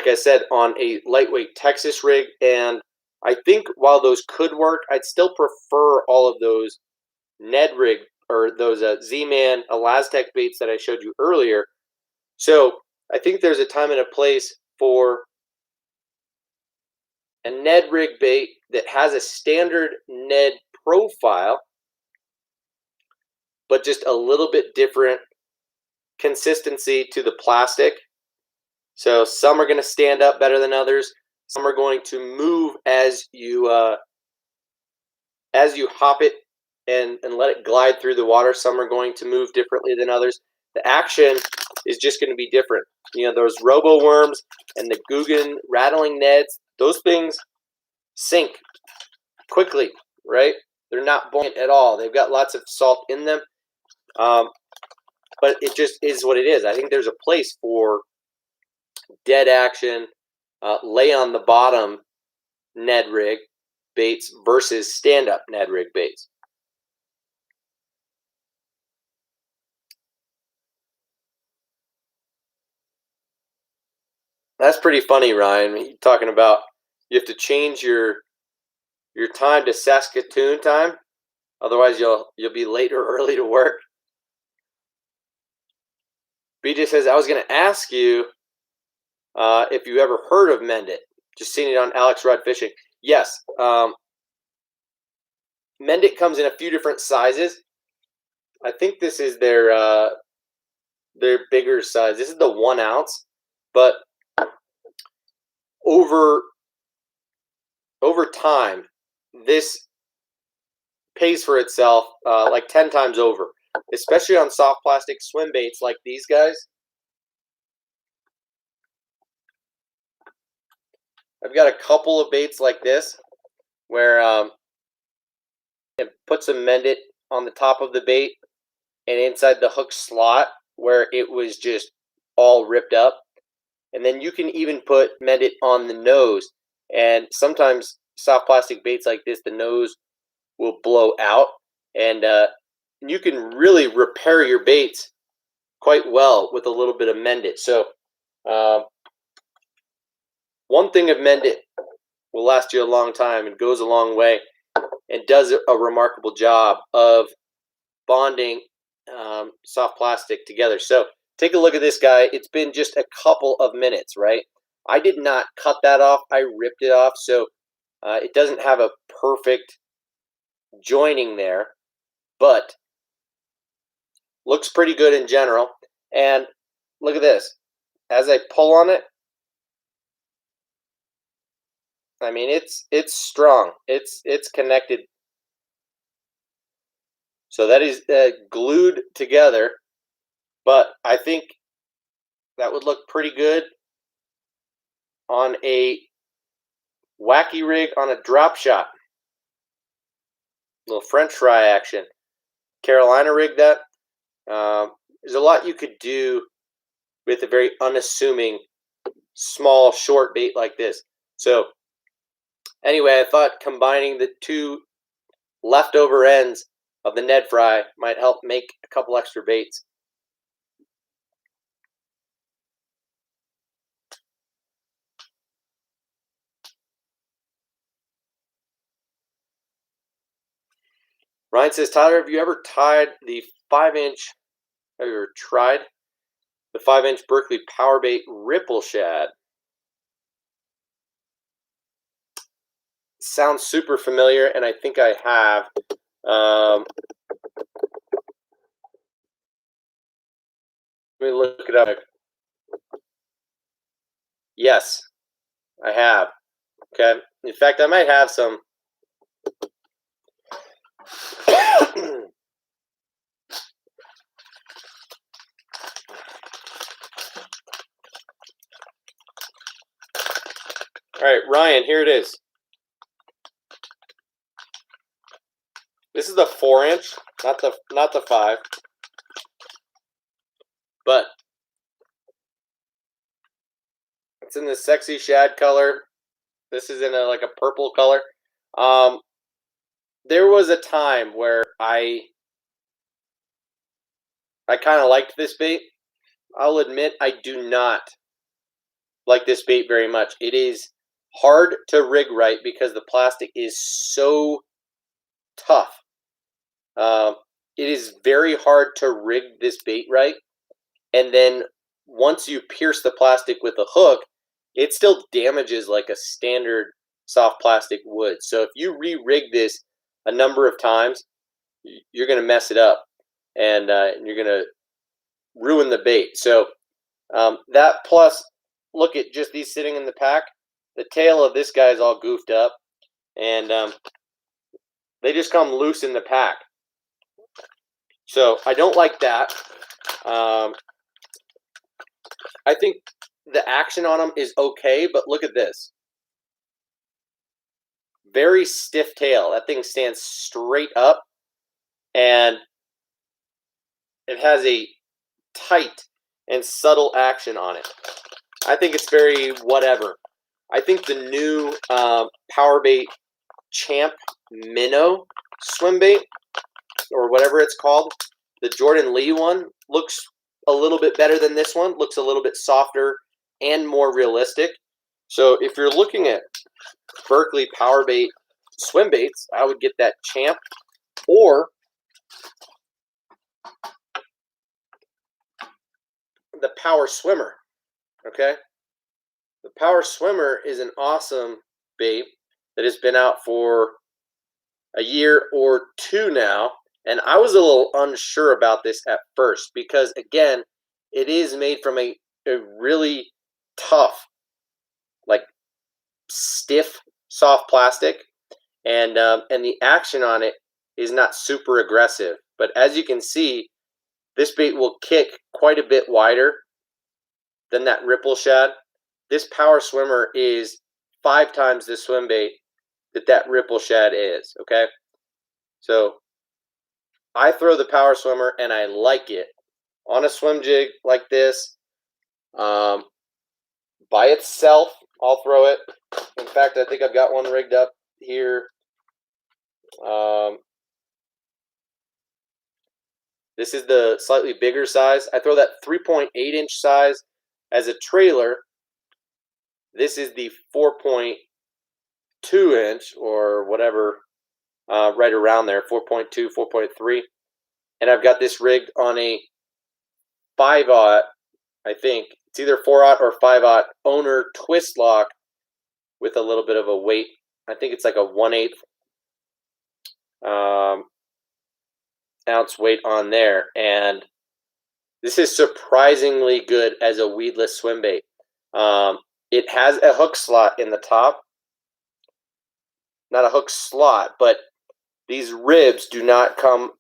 I said, on a lightweight Texas rig. And I think while those could work, I'd still prefer all of those Ned rig or those Z-Man Elastec baits that I showed you earlier. So I think there's a time and a place for a Ned rig bait that has a standard Ned profile, but just a little bit different consistency to the plastic. So some are going to stand up better than others. Some are going to move as you hop it and let it glide through the water. Some are going to move differently than others. The action is just going to be different. You know, those robo worms and the Googan rattling nets, those things sink quickly, right? They're not buoyant at all. They've got lots of salt in them. But it just is what it is. I think there's a place for dead action, lay on the bottom Ned rig baits versus stand-up Ned rig baits. That's pretty funny, Ryan. You're talking about you have to change your time to Saskatoon time, otherwise you'll be late or early to work. BJ says, I was going to ask you if you ever heard of Mend It. Just seeing it on Alex Rudd Fishing. Yes, Mendit comes in a few different sizes. I think this is their bigger size. This is the 1 ounce, but over time, this pays for itself like 10 times over, especially on soft plastic swim baits like these guys. I've got a couple of baits like this where it puts a Mendit on the top of the bait and inside the hook slot where it was just all ripped up. And then you can even put Mendit on the nose. And sometimes soft plastic baits like this, the nose will blow out. And you can really repair your baits quite well with a little bit of Mendit. So one thing of Mendit will last you a long time and goes a long way and does a remarkable job of bonding soft plastic together. So take a look at this guy. It's been just a couple of minutes, right? I did not cut that off. I ripped it off. So it doesn't have a perfect joining there, but looks pretty good in general. And look at this. As I pull on it, I mean, it's strong. It's connected. So that is glued together. But I think that would look pretty good on a wacky rig on a drop shot. Little French fry action. Carolina rig that. There's a lot you could do with a very unassuming small short bait like this. So anyway, I thought combining the two leftover ends of the Ned Fry might help make a couple extra baits. Ryan says, Tyler, have you ever tied the 5-inch? Have you ever tried the 5-inch Berkley Powerbait Ripple Shad? Sounds super familiar, and I think I have. Let me look it up. Yes, I have. Okay. In fact, I might have some. All right, Ryan, here it is. This is the 4-inch, not the 5. But it's in the sexy shad color. This is in like a purple color. There was a time where I kind of liked this bait. I'll admit I do not like this bait very much. It is hard to rig right because the plastic is so tough. It is very hard to rig this bait right. And then once you pierce the plastic with a hook, it still damages like a standard soft plastic would. So if you re-rig this a number of times, you're going to mess it up, and you're going to ruin the bait. So that plus, look at just these sitting in the pack. The tail of this guy is all goofed up, and they just come loose in the pack. So I don't like that. I think the action on them is okay, but look at this. Very stiff tail. That thing stands straight up, and it has a tight and subtle action on it. I think it's very whatever. I think the new Powerbait Champ Minnow swim bait, or whatever it's called, the Jordan Lee one, looks a little bit better than this one. Looks a little bit softer and more realistic. So if you're looking at Berkley Powerbait swim baits, I would get that Champ or the Power Swimmer. Okay, The Power Swimmer is an awesome bait that has been out for a year or two now. And I was a little unsure about this at first because, again, it is made from a really tough, like stiff, soft plastic. And the action on it is not super aggressive. But as you can see, this bait will kick quite a bit wider than that Ripple Shad. This Power Swimmer is 5 times the swim bait that Ripple Shad is, okay? So I throw the Power Swimmer and I like it on a swim jig like this. By itself, I'll throw it. In fact, I think I've got one rigged up here. This is the slightly bigger size. I throw that 3.8-inch size as a trailer. This is the 4.2-inch or whatever, right around there, 4.2, 4.3. And I've got this rigged on a 5/0, I think. It's either 4/0 or 5/0 owner twist lock with a little bit of a weight. I think it's like a 1/8 ounce weight on there. And this is surprisingly good as a weedless swim bait. It has a hook slot in the top. Not a hook slot, but these ribs do not come,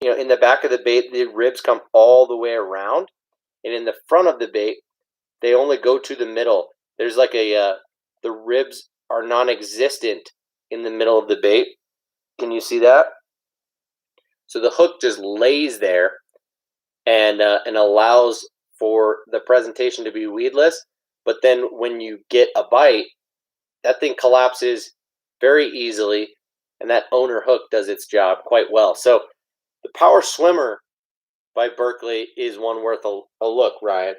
in the back of the bait, the ribs come all the way around. And in the front of the bait, they only go to the middle. There's like the ribs are non-existent in the middle of the bait. Can you see that? So the hook just lays there and allows for the presentation to be weedless. But then when you get a bite, that thing collapses very easily, and that owner hook does its job quite well. So the Power Swimmer by Berkley is one worth a look, Ryan.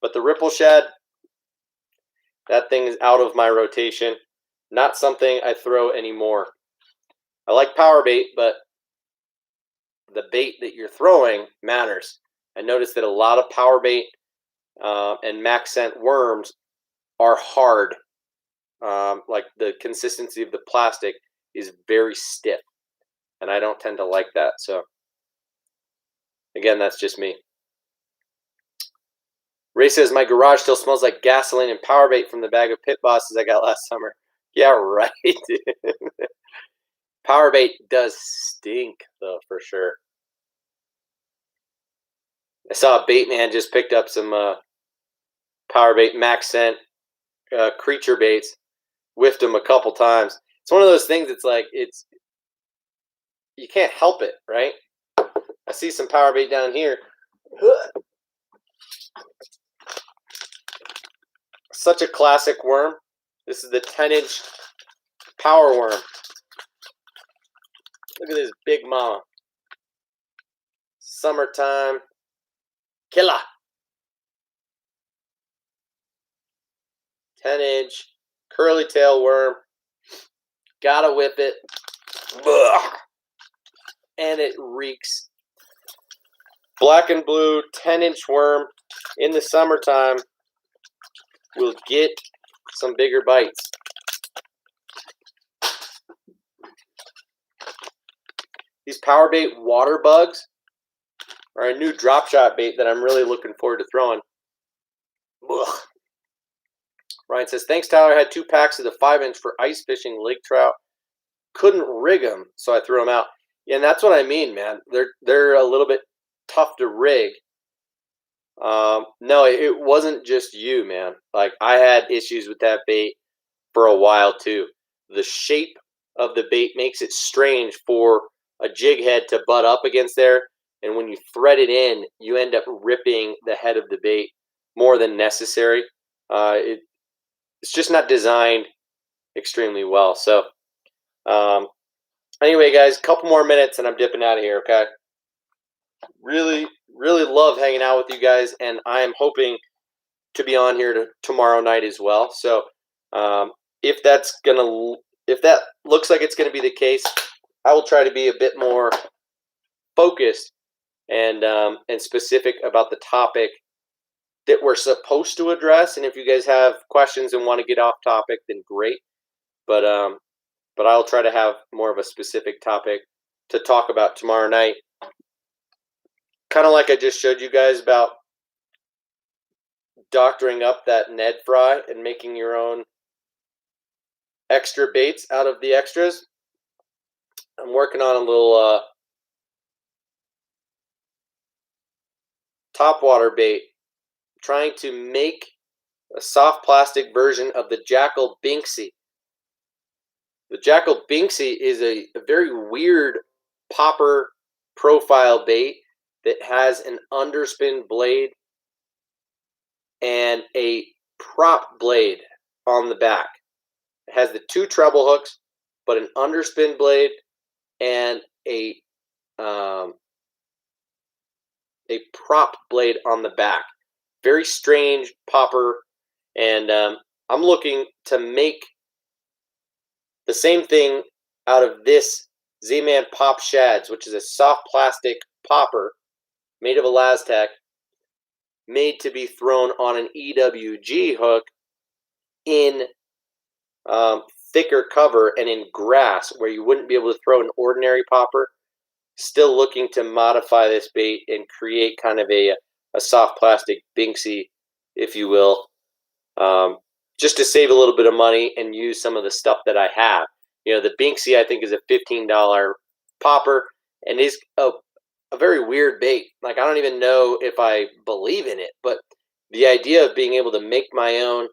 But the Ripple Shad, that thing is out of my rotation. Not something I throw anymore. I like power bait, but the bait that you're throwing matters. I noticed that a lot of power bait and max scent worms are hard. Like the consistency of the plastic is very stiff, and I don't tend to like that. So again, that's just me. Ray says, my garage still smells like gasoline and power bait from the bag of Pit Bosses I got last summer. Yeah, right. Power bait does stink, though, for sure. I saw a bait man just picked up some power bait max scent creature baits, whiffed them a couple times. It's one of those things. It's like you can't help it, right? I see some power bait down here. Such a classic worm. This is the 10-inch power worm. Look at this big mama. Summertime killer. 10-inch curly tail worm. Gotta whip it. And it reeks. Black and blue 10-inch worm in the summertime will get some bigger bites. These power bait water bugs are a new drop shot bait that I'm really looking forward to throwing. Ugh. Ryan says, thanks, Tyler. I had 2 packs of the 5-inch for ice fishing lake trout. Couldn't rig them, so I threw them out. Yeah, and that's what I mean, man. They're a little bit tough to rig. No, it wasn't just you, man. Like, I had issues with that bait for a while, too. The shape of the bait makes it strange for a jig head to butt up against there. And when you thread it in, you end up ripping the head of the bait more than necessary. It's just not designed extremely well. So, anyway, guys, a couple more minutes and I'm dipping out of here, okay? Really, really love hanging out with you guys, and I am hoping to be on here tomorrow night as well. So, if that looks like it's gonna be the case, I will try to be a bit more focused and specific about the topic that we're supposed to address. And if you guys have questions and want to get off topic, then great. But I'll try to have more of a specific topic to talk about tomorrow night. Kind of like I just showed you guys about doctoring up that Ned fry and making your own extra baits out of the extras. I'm working on a little topwater bait, trying to make a soft plastic version of the Jackal Binksy. The Jackal Binksy is a very weird popper profile bait that has an underspin blade and a prop blade on the back. It has the 2 treble hooks, but an underspin blade and a prop blade on the back. Very strange popper, and I'm looking to make the same thing out of this Z-Man Pop Shads, which is a soft plastic popper made of Elastec, made to be thrown on an EWG hook in thicker cover and in grass where you wouldn't be able to throw an ordinary popper. Still looking to modify this bait and create kind of a soft plastic Binksy, if you will, just to save a little bit of money and use some of the stuff that I have. You know, the Binksy I think is a $15 popper and is a very weird bait. Like, I don't even know if I believe in it, but the idea of being able to make my own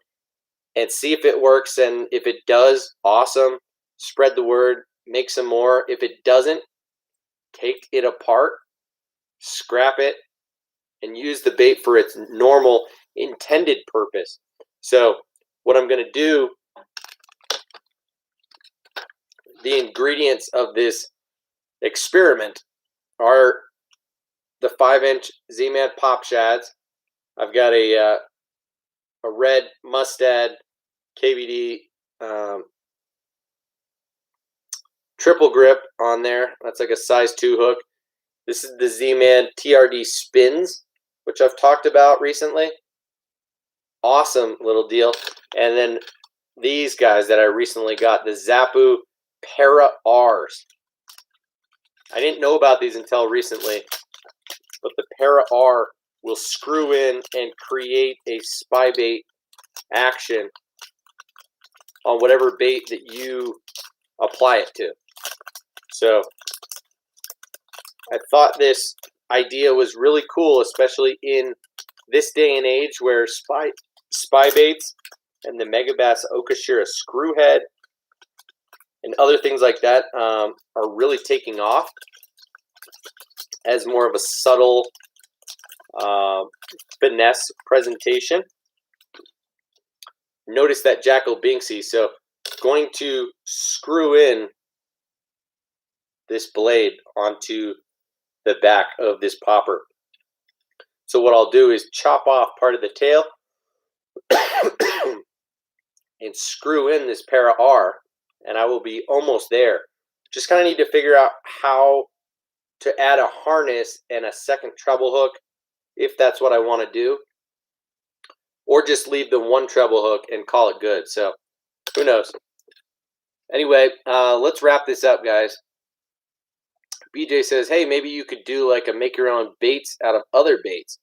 and see if it works, and if it does, awesome. Spread the word, make some more. If it doesn't, take it apart, scrap it, and use the bait for its normal intended purpose. So what I'm going to do, the ingredients of this experiment are the 5-inch Z-Man Pop Shads. I've got a red Mustad KVD triple grip on there. That's like a size 2 hook. This is the Z-Man TRD Spins, which I've talked about recently. Awesome little deal. And then these guys that I recently got, the Zappu Para R's. I didn't know about these until recently, but the Para R will screw in and create a spy bait action on whatever bait that you apply it to. So I thought this idea was really cool, especially in this day and age where spy baits and the Megabass Okashira Screwhead and other things like that are really taking off as more of a subtle finesse presentation. Notice that Jackal Binksy. So going to screw in this blade onto the back of this popper. So what I'll do is chop off part of the tail and screw in this Para R, and I will be almost there. Just kind of need to figure out how to add a harness and a second treble hook, if that's what I want to do, or just leave the 1 treble hook and call it good. So who knows? Anyway, let's wrap this up, guys. BJ says, hey, maybe you could do like a make your own baits out of other baits.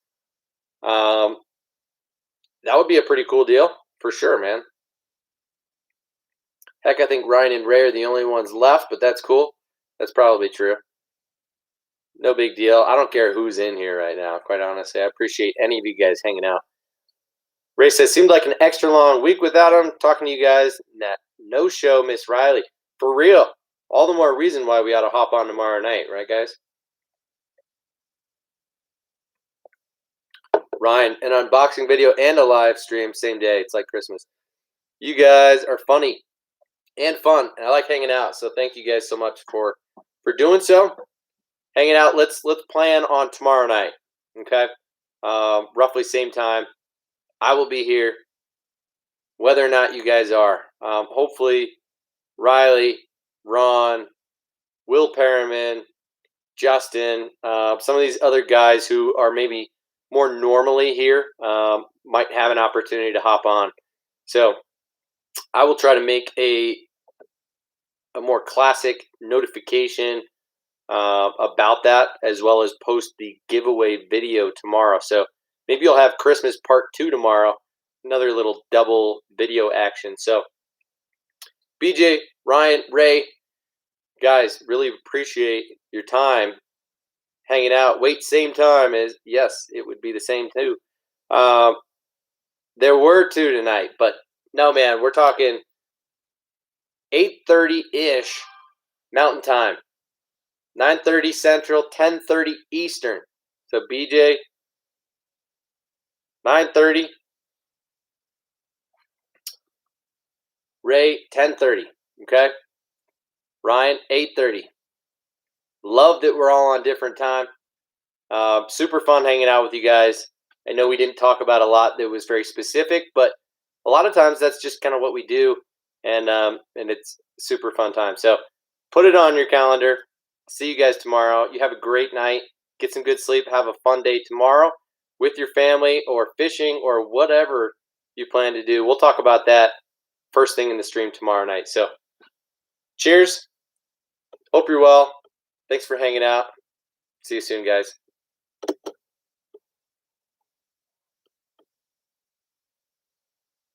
That would be a pretty cool deal for sure, man. Heck, I think Ryan and Ray are the only ones left, but that's cool. That's probably true. No big deal. I don't care who's in here right now, quite honestly. I appreciate any of you guys hanging out. Ray says, seemed like an extra long week without him. Talking to you guys. No show, Miss Riley. For real. All the more reason why we ought to hop on tomorrow night, right, guys? Ryan, an unboxing video and a live stream same day. It's like Christmas. You guys are funny and fun, and I like hanging out. So thank you guys so much for doing so. Hanging out. Let's plan on tomorrow night. Okay, roughly same time. I will be here, whether or not you guys are. Hopefully, Riley, Ron, Will Perriman, Justin, some of these other guys who are maybe more normally here might have an opportunity to hop on. So I will try to make a more classic notification about that, as well as post the giveaway video tomorrow. So maybe you'll have Christmas part 2 tomorrow, another little double video action. So BJ, Ryan, Ray, guys, really appreciate your time hanging out. Wait, same time as, yes, it would be the same too. There were 2 tonight, but no, man, we're talking 8:30-ish Mountain Time, 9:30 Central, 10:30 Eastern. So BJ, 9:30, Ray, 10:30. Okay, Ryan, 8:30. Love that we're all on different time. Super fun hanging out with you guys. I know we didn't talk about a lot that was very specific, but a lot of times that's just kind of what we do, and it's super fun time. So put it on your calendar. See you guys tomorrow. You have a great night. Get some good sleep. Have a fun day tomorrow with your family or fishing or whatever you plan to do. We'll talk about that first thing in the stream tomorrow night. So cheers. Hope you're well. Thanks for hanging out. See you soon, guys.